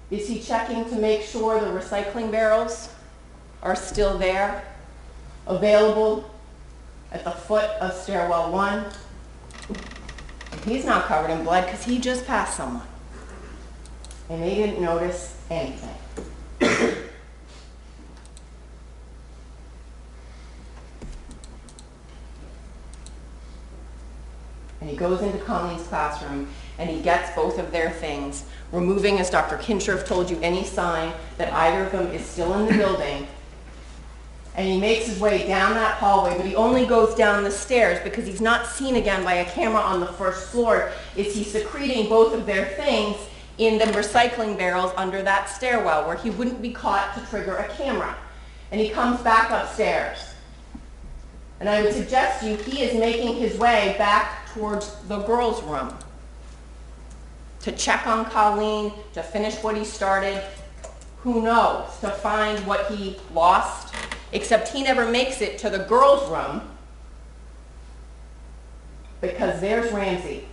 S2: Is he checking to make sure the recycling barrels are still there, available at the foot of stairwell 1? He's not covered in blood because he just passed someone. And they didn't notice anything. And he goes into Colleen's classroom and he gets both of their things, removing, as Dr. Kinshirf told you, any sign that either of them is still in the building. And he makes his way down that hallway, but he only goes down the stairs because he's not seen again by a camera on the first floor. Is he secreting both of their things in the recycling barrels under that stairwell where he wouldn't be caught to trigger a camera? And he comes back upstairs. And I would suggest to you he is making his way back towards the girls' room to check on Colleen, to finish what he started, who knows, to find what he lost, except he never makes it to the girls' room because there's Ramsey.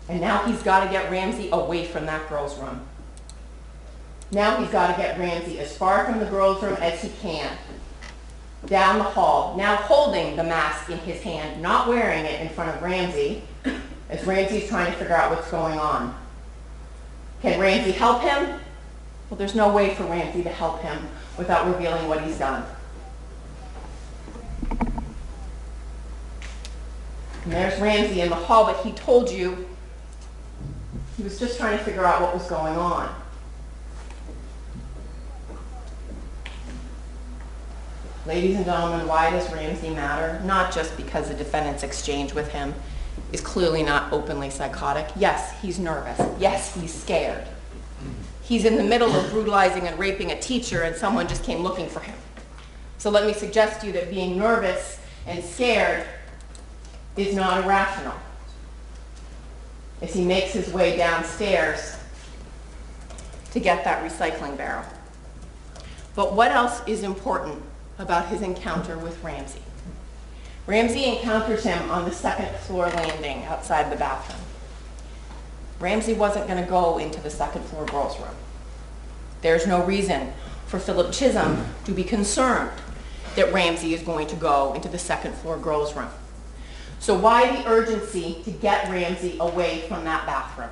S2: And now he's got to get Ramsey away from that girls' room. Now he's got to get Ramsey as far from the girls' room as he can, down the hall, now holding the mask in his hand, not wearing it in front of Ramsey, as Ramsey's trying to figure out what's going on. Can Ramsey help him? Well, there's no way for Ramsey to help him without revealing what he's done. And there's Ramsey in the hall, but he told you he was just trying to figure out what was going on. Ladies and gentlemen, why does Ramsey matter? Not just because the defendant's exchange with him is clearly not openly psychotic. Yes, he's nervous. Yes, he's scared. He's in the middle of brutalizing and raping a teacher and someone just came looking for him. So let me suggest to you that being nervous and scared is not irrational. As he makes his way downstairs to get that recycling barrel. But what else is important about his encounter with Ramsey? Ramsey encounters him on the second floor landing outside the bathroom. Ramsey wasn't going to go into the second floor girls' room. There's no reason for Philip Chisholm to be concerned that Ramsey is going to go into the second floor girls' room. So why the urgency to get Ramsey away from that bathroom?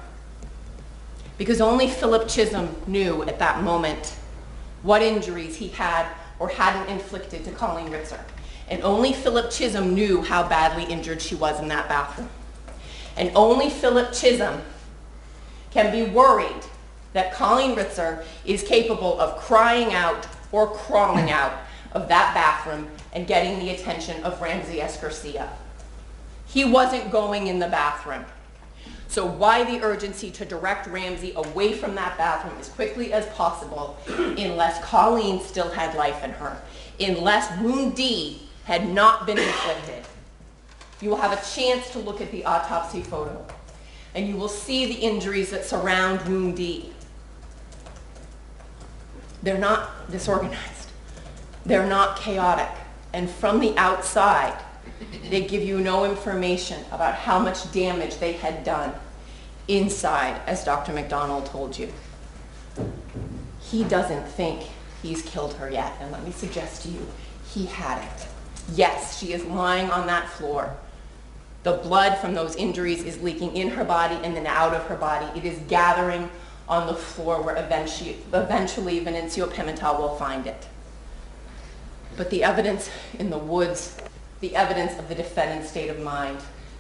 S2: Because only Philip Chisholm knew at that moment what injuries he had or hadn't inflicted to Colleen Ritzer. And only Philip Chisholm knew how badly injured she was in that bathroom. And only Philip Chisholm can be worried that Colleen Ritzer is capable of crying out or crawling out of that bathroom and getting the attention of Ramsey S. Garcia. He wasn't going in the bathroom. So why the urgency to direct Ramsey away from that bathroom as quickly as possible unless Colleen still had life in her, unless wound D had not been inflicted? You will have a chance to look at the autopsy photo and you will see the injuries that surround wound D. They're not disorganized. They're not chaotic. And from the outside, they give you no information about how much damage they had done inside, as Dr. McDonald told you. He doesn't think he's killed her yet, and let me suggest to you, he hadn't. Yes, she is lying on that floor. The blood from those injuries is leaking in her body and then out of her body. It is gathering on the floor where eventually Vinicio Pimentel will find it. But the evidence in the woods, the evidence of the defendant's state of mind,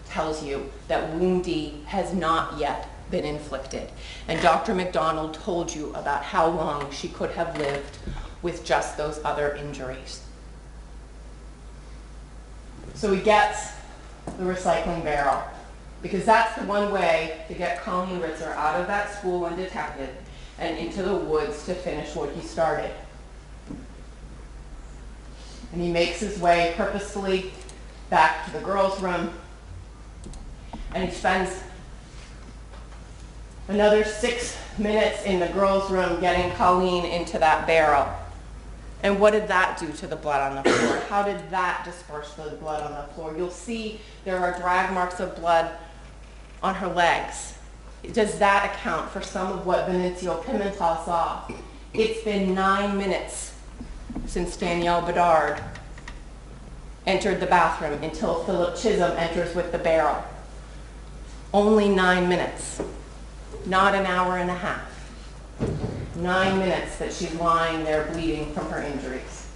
S2: tells you that wound D has not yet been inflicted. And Dr. McDonald told you about how long she could have lived with just those other injuries. So he gets the recycling barrel, because that's the one way to get Colleen Ritzer out of that school undetected and into the woods to finish what he started. And he makes his way purposefully back to the girls' room, and he spends another 6 minutes in the girls' room getting Colleen into that barrel. And what did that do to the blood on the floor? How did that disperse the blood on the floor? You'll see there are drag marks of blood on her legs. Does that account for some of what Vinicio Pimentel saw? It's been 9 minutes since Danielle Bedard entered the bathroom until Philip Chism enters with the barrel. Only 9 minutes, not an hour and a half. 9 minutes that she's lying there bleeding from her injuries.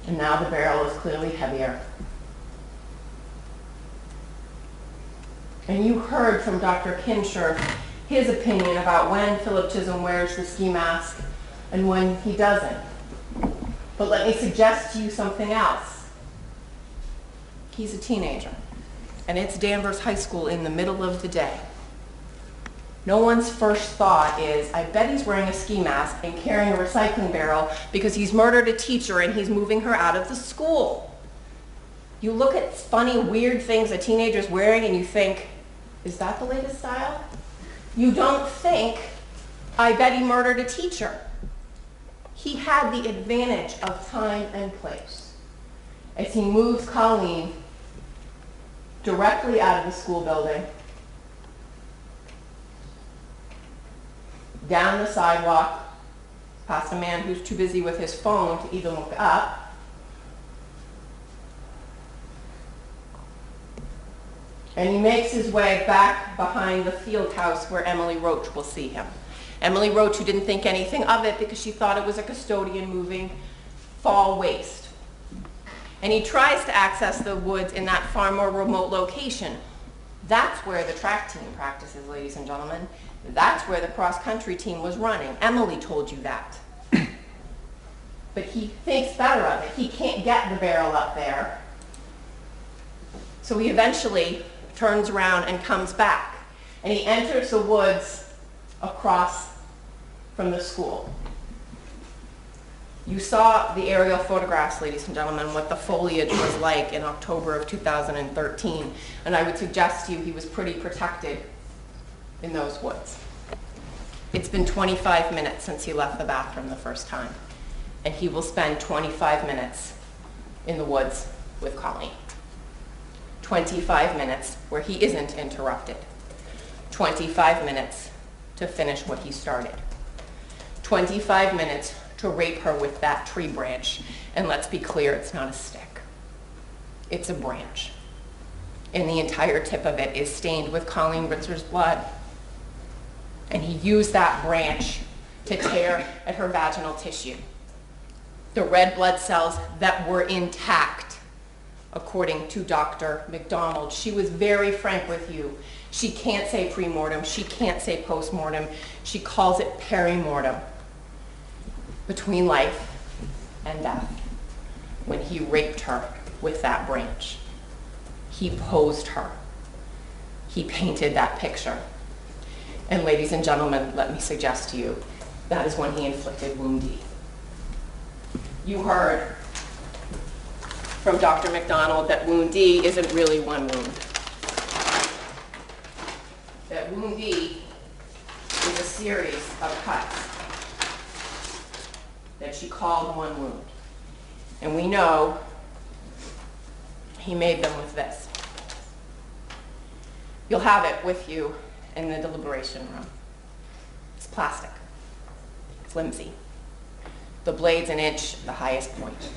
S2: And now the barrel is clearly heavier. And you heard from Dr. Kincher his opinion about when Philip Chism wears the ski mask and when he doesn't. But let me suggest to you something else. He's a teenager, and it's Danvers High School in the middle of the day. No one's first thought is, I bet he's wearing a ski mask and carrying a recycling barrel because he's murdered a teacher and he's moving her out of the school. You look at funny, weird things a teenager's wearing and you think, is that the latest style? You don't think, I bet he murdered a teacher. He had the advantage of time and place. As he moves Colleen directly out of the school building, down the sidewalk, past a man who's too busy with his phone to even look up, and he makes his way back behind the field house where Emily Roach will see him. Emily Roach, who didn't think anything of it because she thought it was a custodian moving fall waste. And he tries to access the woods in that far more remote location. That's where the track team practices, ladies and gentlemen. That's where the cross-country team was running. Emily told you that. But he thinks better of it. He can't get the barrel up there. So he eventually turns around and comes back. And he enters the woods across from the school. You saw the aerial photographs, ladies and gentlemen, what the foliage was like in October of 2013. And I would suggest to you he was pretty protected in those woods. It's been 25 minutes since he left the bathroom the first time, and he will spend 25 minutes in the woods with Colleen. 25 minutes where he isn't interrupted. 25 minutes to finish what he started. 25 minutes to rape her with that tree branch. And let's be clear, it's not a stick. It's a branch. And the entire tip of it is stained with Colleen Ritzer's blood. And he used that branch to tear at her vaginal tissue. The red blood cells that were intact, according to Dr. McDonald. She was very frank with you. She can't say pre-mortem. She can't say post-mortem. She calls it peri-mortem, between life and death, when he raped her with that branch. He posed her. He painted that picture. And ladies and gentlemen, let me suggest to you, that is when he inflicted wound D. You heard from Dr. McDonald that wound D isn't really one wound. That wound D is a series of cuts. that she called one wound. And we know he made them with this. You'll have it with you in the deliberation room. It's plastic, flimsy. The blade's an inch at the highest point.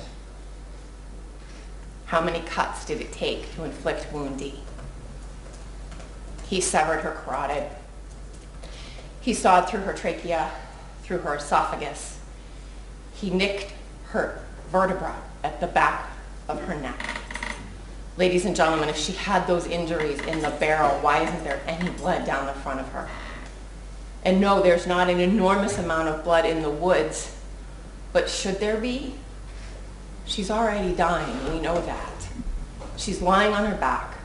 S2: How many cuts did it take to inflict wound D? He severed her carotid. He sawed through her trachea, through her esophagus. He nicked her vertebra at the back of her neck. Ladies and gentlemen, if she had those injuries in the barrel, why isn't there any blood down the front of her? And no, there's not an enormous amount of blood in the woods, but should there be? She's already dying, we know that. She's lying on her back,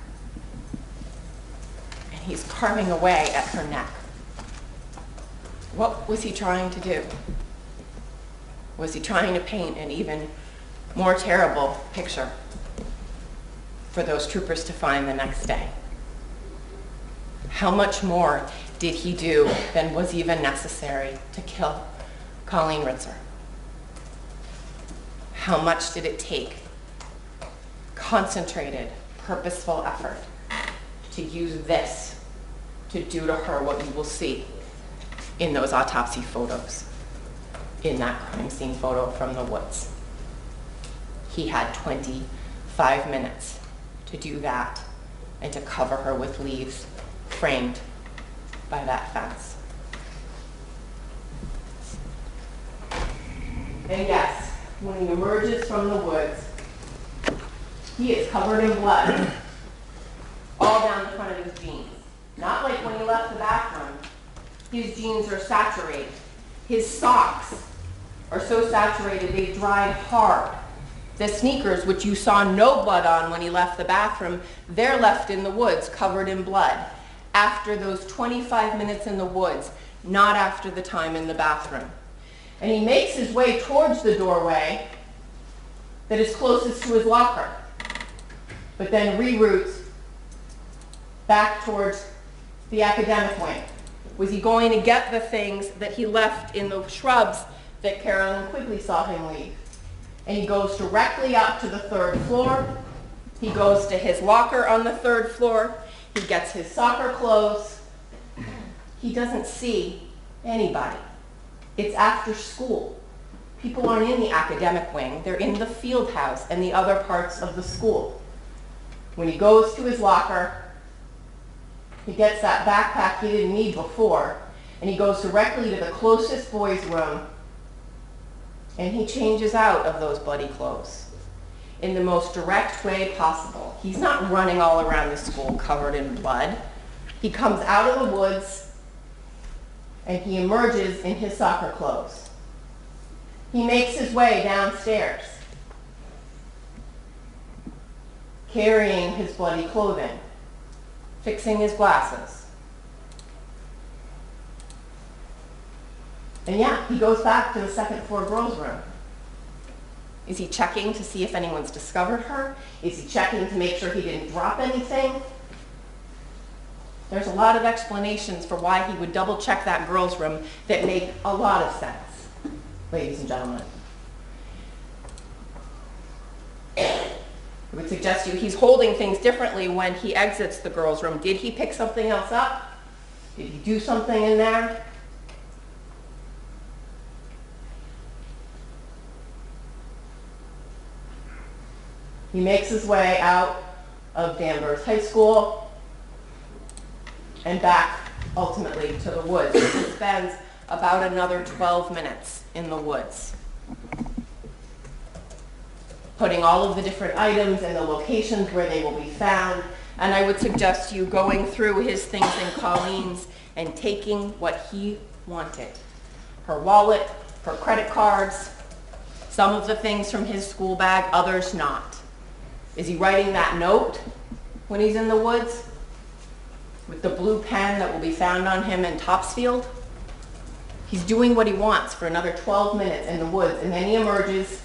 S2: and he's carving away at her neck. What was he trying to do? Was he trying to paint an even more terrible picture for those troopers to find the next day? How much more did he do than was even necessary to kill Colleen Ritzer? How much did it take? Concentrated, purposeful effort to use this to do to her what you will see in those autopsy photos, in that crime scene photo from the woods. He had 25 minutes to do that and to cover her with leaves framed by that fence. And yes, when he emerges from the woods, he is covered in blood all down the front of his jeans. Not like when he left the bathroom. His jeans are saturated. His socks are so saturated they dried hard. The sneakers, which you saw no blood on when he left the bathroom, they're left in the woods covered in blood after those 25 minutes in the woods, not after the time in the bathroom. And he makes his way towards the doorway that is closest to his locker, but then reroutes back towards the academic wing. Was he going to get the things that he left in the shrubs that Carolyn Quigley saw him leave? And he goes directly up to the 3rd floor. He goes to his locker on the 3rd floor. He gets his soccer clothes. He doesn't see anybody. It's after school. People aren't in the academic wing. They're in the field house and the other parts of the school. When he goes to his locker, he gets that backpack he didn't need before, and he goes directly to the closest boys' room, and he changes out of those bloody clothes in the most direct way possible. He's not running all around the school covered in blood. He comes out of the woods, and he emerges in his soccer clothes. He makes his way downstairs, carrying his bloody clothing, fixing his glasses. And yeah, he goes back to the 2nd floor girls' room. Is he checking to see if anyone's discovered her? Is he checking to make sure he didn't drop anything? There's a lot of explanations for why he would double check that girls' room that make a lot of sense, ladies and gentlemen. I would suggest to you he's holding things differently when he exits the girls' room. Did he pick something else up? Did he do something in there? He makes his way out of Danvers High School and back ultimately to the woods. He spends about another 12 minutes in the woods, putting all of the different items and the locations where they will be found. And I would suggest you going through his things and Colleen's and taking what he wanted. Her wallet, her credit cards, some of the things from his school bag, others not. Is he writing that note when he's in the woods with the blue pen that will be found on him in Topsfield? He's doing what he wants for another 12 minutes in the woods, and then he emerges.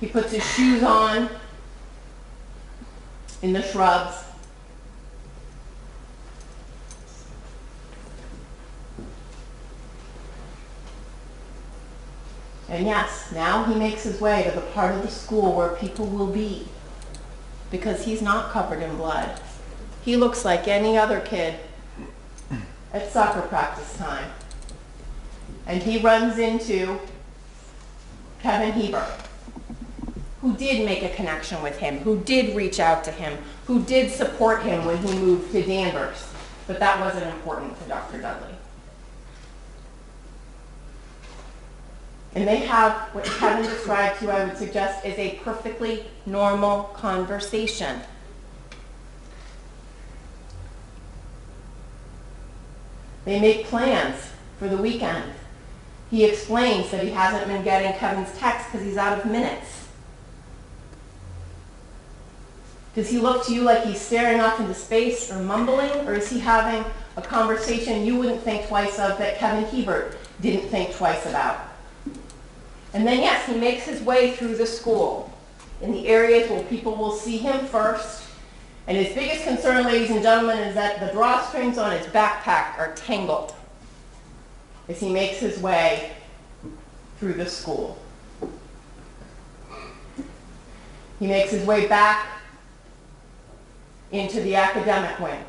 S2: He puts his shoes on in the shrubs. And yes, now he makes his way to the part of the school where people will be, because he's not covered in blood. He looks like any other kid at soccer practice time. And he runs into Kevin Hebert, who did make a connection with him, who did reach out to him, who did support him when he moved to Danvers. But that wasn't important to Dr. Dudley. And they have what Kevin described to you, I would suggest, is a perfectly normal conversation. They make plans for the weekend. He explains that he hasn't been getting Kevin's text because he's out of minutes. Does he look to you like he's staring off into space or mumbling, or is he having a conversation you wouldn't think twice of that Kevin Hebert didn't think twice about? And then yes, he makes his way through the school in the areas where people will see him first. And his biggest concern, ladies and gentlemen, is that the drawstrings on his backpack are tangled as he makes his way through the school. He makes his way back into the academic wing.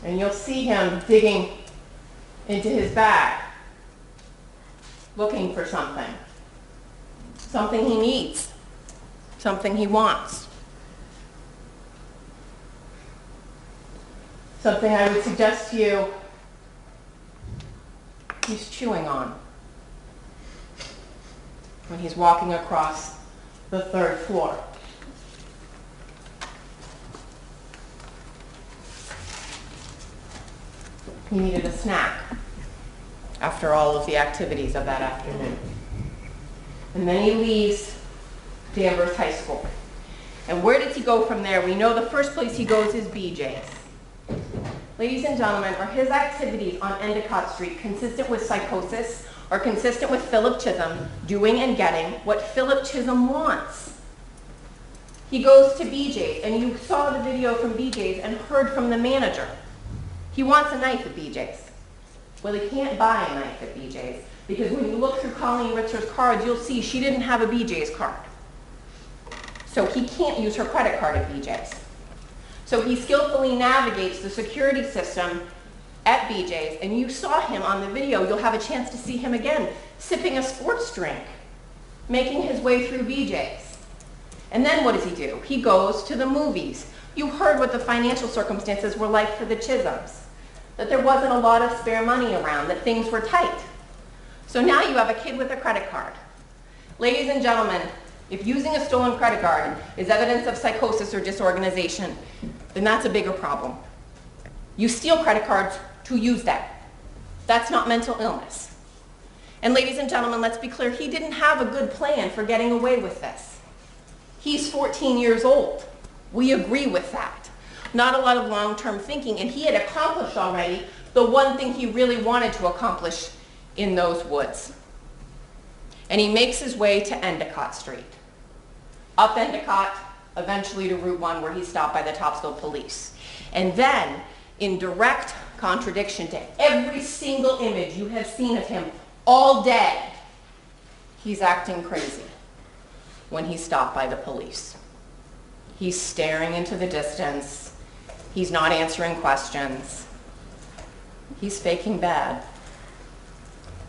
S2: And you'll see him digging into his bag, looking for something. Something he needs, something he wants. Something I would suggest to you he's chewing on when he's walking across the third floor. He needed a snack after all of the activities of that afternoon. And then he leaves Danvers High School. And where does he go from there? We know the first place he goes is BJ's. Ladies and gentlemen, are his activities on Endicott Street consistent with psychosis or consistent with Philip Chism doing and getting what Philip Chism wants? He goes to BJ's, and you saw the video from BJ's and heard from the manager. He wants a knife at BJ's. Well, he can't buy a knife at BJ's because when you look through Colleen Ritzer's cards, you'll see she didn't have a BJ's card. So he can't use her credit card at BJ's. So he skillfully navigates the security system at BJ's, and you saw him on the video. You'll have a chance to see him again, sipping a sports drink, making his way through BJ's. And then what does he do? He goes to the movies. You heard what the financial circumstances were like for the Chisms, that there wasn't a lot of spare money around, that things were tight. So now you have a kid with a credit card. Ladies and gentlemen, if using a stolen credit card is evidence of psychosis or disorganization, then that's a bigger problem. You steal credit cards to use them. That's not mental illness. And ladies and gentlemen, let's be clear, he didn't have a good plan for getting away with this. He's 14 years old. We agree with that. Not a lot of long-term thinking, and he had accomplished already the one thing he really wanted to accomplish in those woods. And he makes his way to Endicott Street. Up Endicott, eventually to Route 1, where he's stopped by the Topsfield police. And then, in direct contradiction to every single image you have seen of him all day, he's acting crazy when he's stopped by the police. He's staring into the distance. He's not answering questions. He's faking bad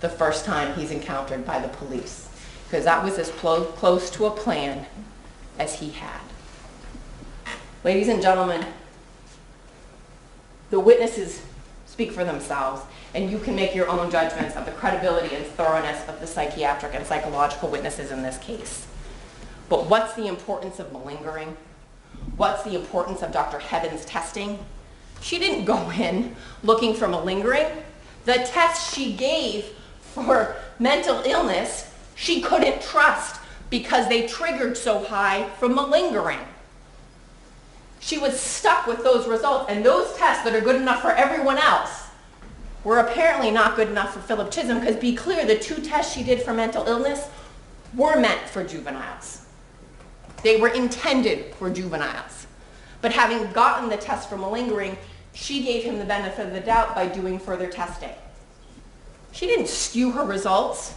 S2: the first time he's encountered by the police, because that was as close to a plan as he had. Ladies and gentlemen, the witnesses speak for themselves, and you can make your own judgments of the credibility and thoroughness of the psychiatric and psychological witnesses in this case. But what's the importance of malingering? What's the importance of Dr. Heaven's testing? She didn't go in looking for malingering. The tests she gave for mental illness, she couldn't trust because they triggered so high from malingering. She was stuck with those results, and those tests that are good enough for everyone else were apparently not good enough for Philip Chism, because be clear, the 2 tests she did for mental illness were meant for juveniles. They were intended for juveniles. But having gotten the test for malingering, She gave him the benefit of the doubt by doing further testing. She didn't skew her results.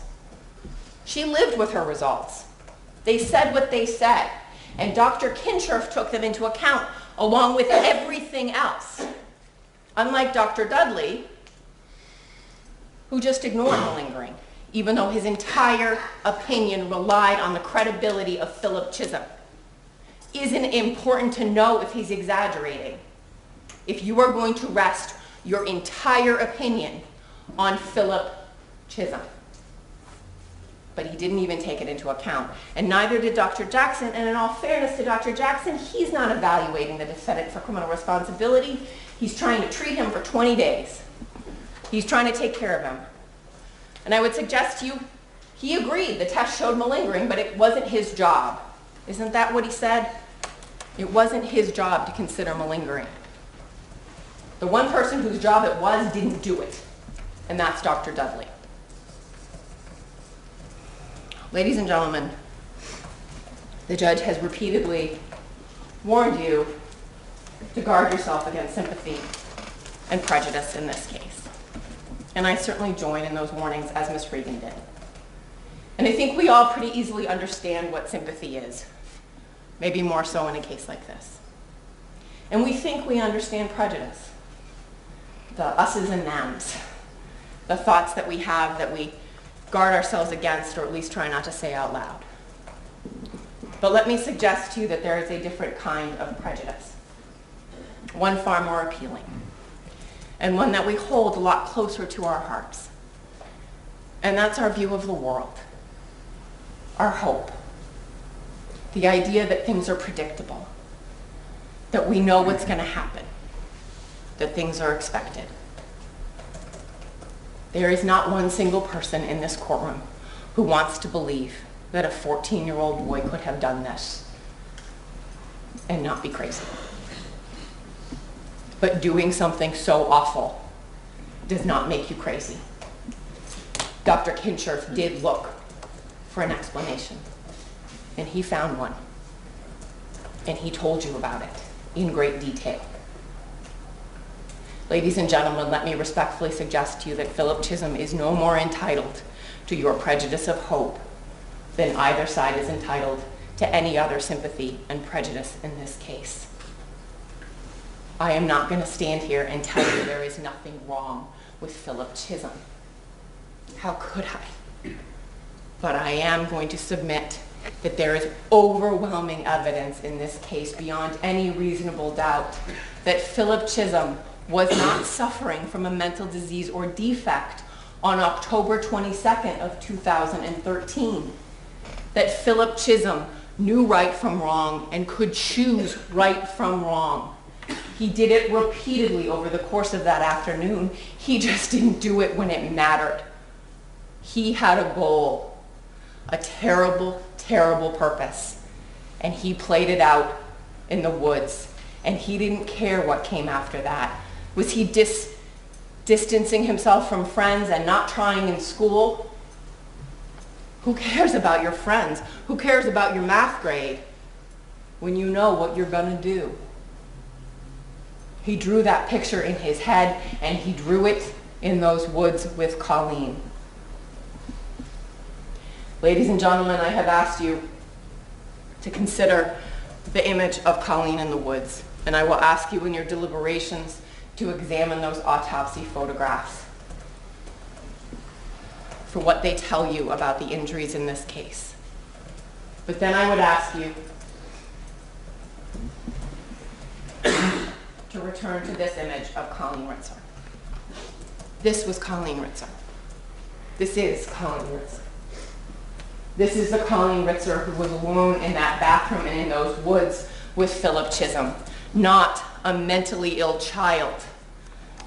S2: She lived with her results. They said what they said, and Dr. Kinshirf took them into account along with everything else. Unlike Dr. Dudley, who just ignored malingering, even though his entire opinion relied on the credibility of Philip Chism. Isn't it important to know if he's exaggerating? If you are going to rest your entire opinion on Philip Chism. But he didn't even take it into account. And neither did Dr. Jackson, and in all fairness to Dr. Jackson, he's not evaluating the defendant for criminal responsibility. He's trying to treat him for 20 days. He's trying to take care of him. And I would suggest to you, he agreed the test showed malingering, but it wasn't his job. Isn't that what he said? It wasn't his job to consider malingering. The one person whose job it was didn't do it, and that's Dr. Dudley. Ladies and gentlemen, the judge has repeatedly warned you to guard yourself against sympathy and prejudice in this case. And I certainly join in those warnings, as Ms. Regan did. And I think we all pretty easily understand what sympathy is, maybe more so in a case like this. And we think we understand prejudice, the us's and them's, the thoughts that we have that we guard ourselves against, or at least try not to say out loud. But let me suggest to you that there is a different kind of prejudice, one far more appealing, and one that we hold a lot closer to our hearts. And that's our view of the world, our hope, the idea that things are predictable, that we know what's going to happen, that things are expected. There is not one single person in this courtroom who wants to believe that a 14-year-old boy could have done this and not be crazy. But doing something so awful does not make you crazy. Dr. Kinshirf did look for an explanation, and he found one, and he told you about it in great detail. Ladies and gentlemen, let me respectfully suggest to you that Philip Chism is no more entitled to your prejudice of hope than either side is entitled to any other sympathy and prejudice in this case. I am not going to stand here and tell you there is nothing wrong with Philip Chism. How could I? But I am going to submit that there is overwhelming evidence in this case beyond any reasonable doubt that Philip Chism was not suffering from a mental disease or defect on October 22nd of 2013. That Philip Chism knew right from wrong and could choose right from wrong. He did it repeatedly over the course of that afternoon. He just didn't do it when it mattered. He had a goal, a terrible, terrible purpose, and he played it out in the woods, and he didn't care what came after that. Was he distancing himself from friends and not trying in school? Who cares about your friends? Who cares about your math grade when you know what you're going to do? He drew that picture in his head, and he drew it in those woods with Colleen. Ladies and gentlemen, I have asked you to consider the image of Colleen in the woods, and I will ask you in your deliberations to examine those autopsy photographs for what they tell you about the injuries in this case. But then I would ask you to return to this image of Colleen Ritzer. This was Colleen Ritzer. This is Colleen Ritzer. This is the Colleen Ritzer who was alone in that bathroom and in those woods with Philip Chism. Not a mentally ill child.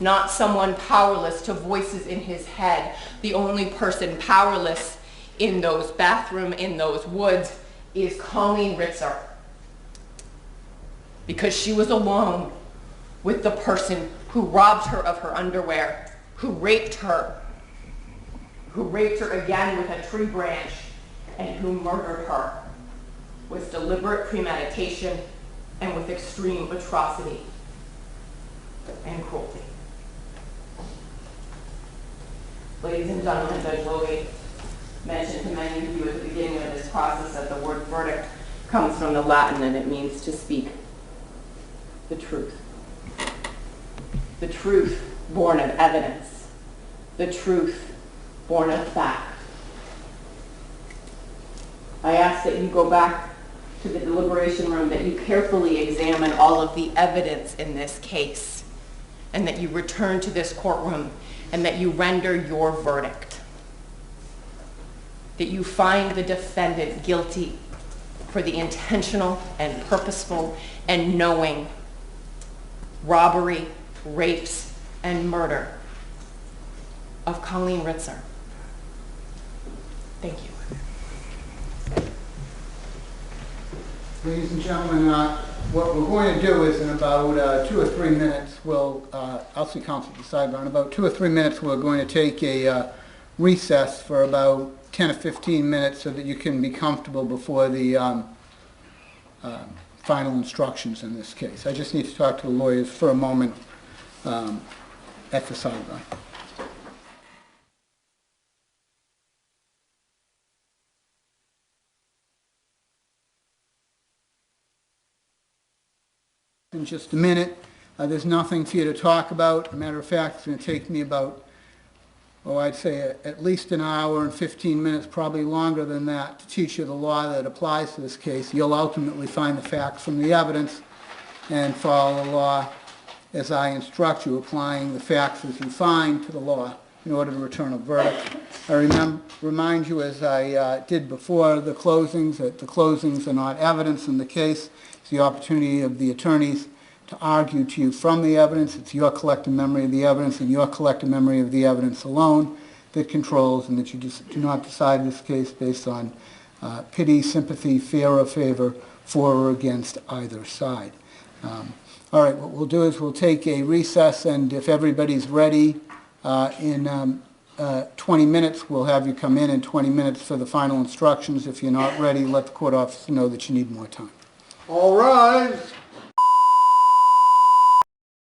S2: Not someone powerless to voices in his head. The only person powerless in those bathroom, in those woods, is Colleen Ritzer. Because she was alone with the person who robbed her of her underwear, who raped her again with a tree branch, and who murdered her with deliberate premeditation and with extreme atrocity. and cruelty. Ladies and gentlemen, Judge Lowy mentioned to many of you at the beginning of this process that the word verdict comes from the Latin and it means to speak the truth. The truth born of evidence. The truth born of fact. I ask that you go back to the deliberation room, that you carefully examine all of the evidence in this case, and that you return to this courtroom and that you render your verdict. That you find the defendant guilty for the intentional and purposeful and knowing robbery, rapes, and murder of Colleen Ritzer. Thank you.
S1: Ladies and gentlemen, what we're going to do is in about 2 or 3 minutes, I'll see counsel at the sidebar. In about 2 or 3 minutes, we're going to take a recess for about 10 or 15 minutes so that you can be comfortable before the final instructions in this case. I just need to talk to the lawyers for a moment at the sidebar. In just a minute. There's nothing for you to talk about. As a matter of fact, it's going to take me about, I'd say at least an hour and 15 minutes, probably longer than that, to teach you the law that applies to this case. You'll ultimately find the facts from the evidence and follow the law as I instruct you, applying the facts as you find to the law in order to return a verdict. I remind you, as I did before the closings, that the closings are not evidence in the case. It's the opportunity of the attorneys to argue to you from the evidence. It's your collective memory of the evidence and your collective memory of the evidence alone that controls, and that you just do not decide this case based on pity, sympathy, fear, or favor for or against either side. All right, what we'll do is we'll take a recess, and if everybody's ready in 20 minutes, we'll have you come in 20 minutes for the final instructions. If you're not ready, let the court officer know that you need more time.
S4: All rise.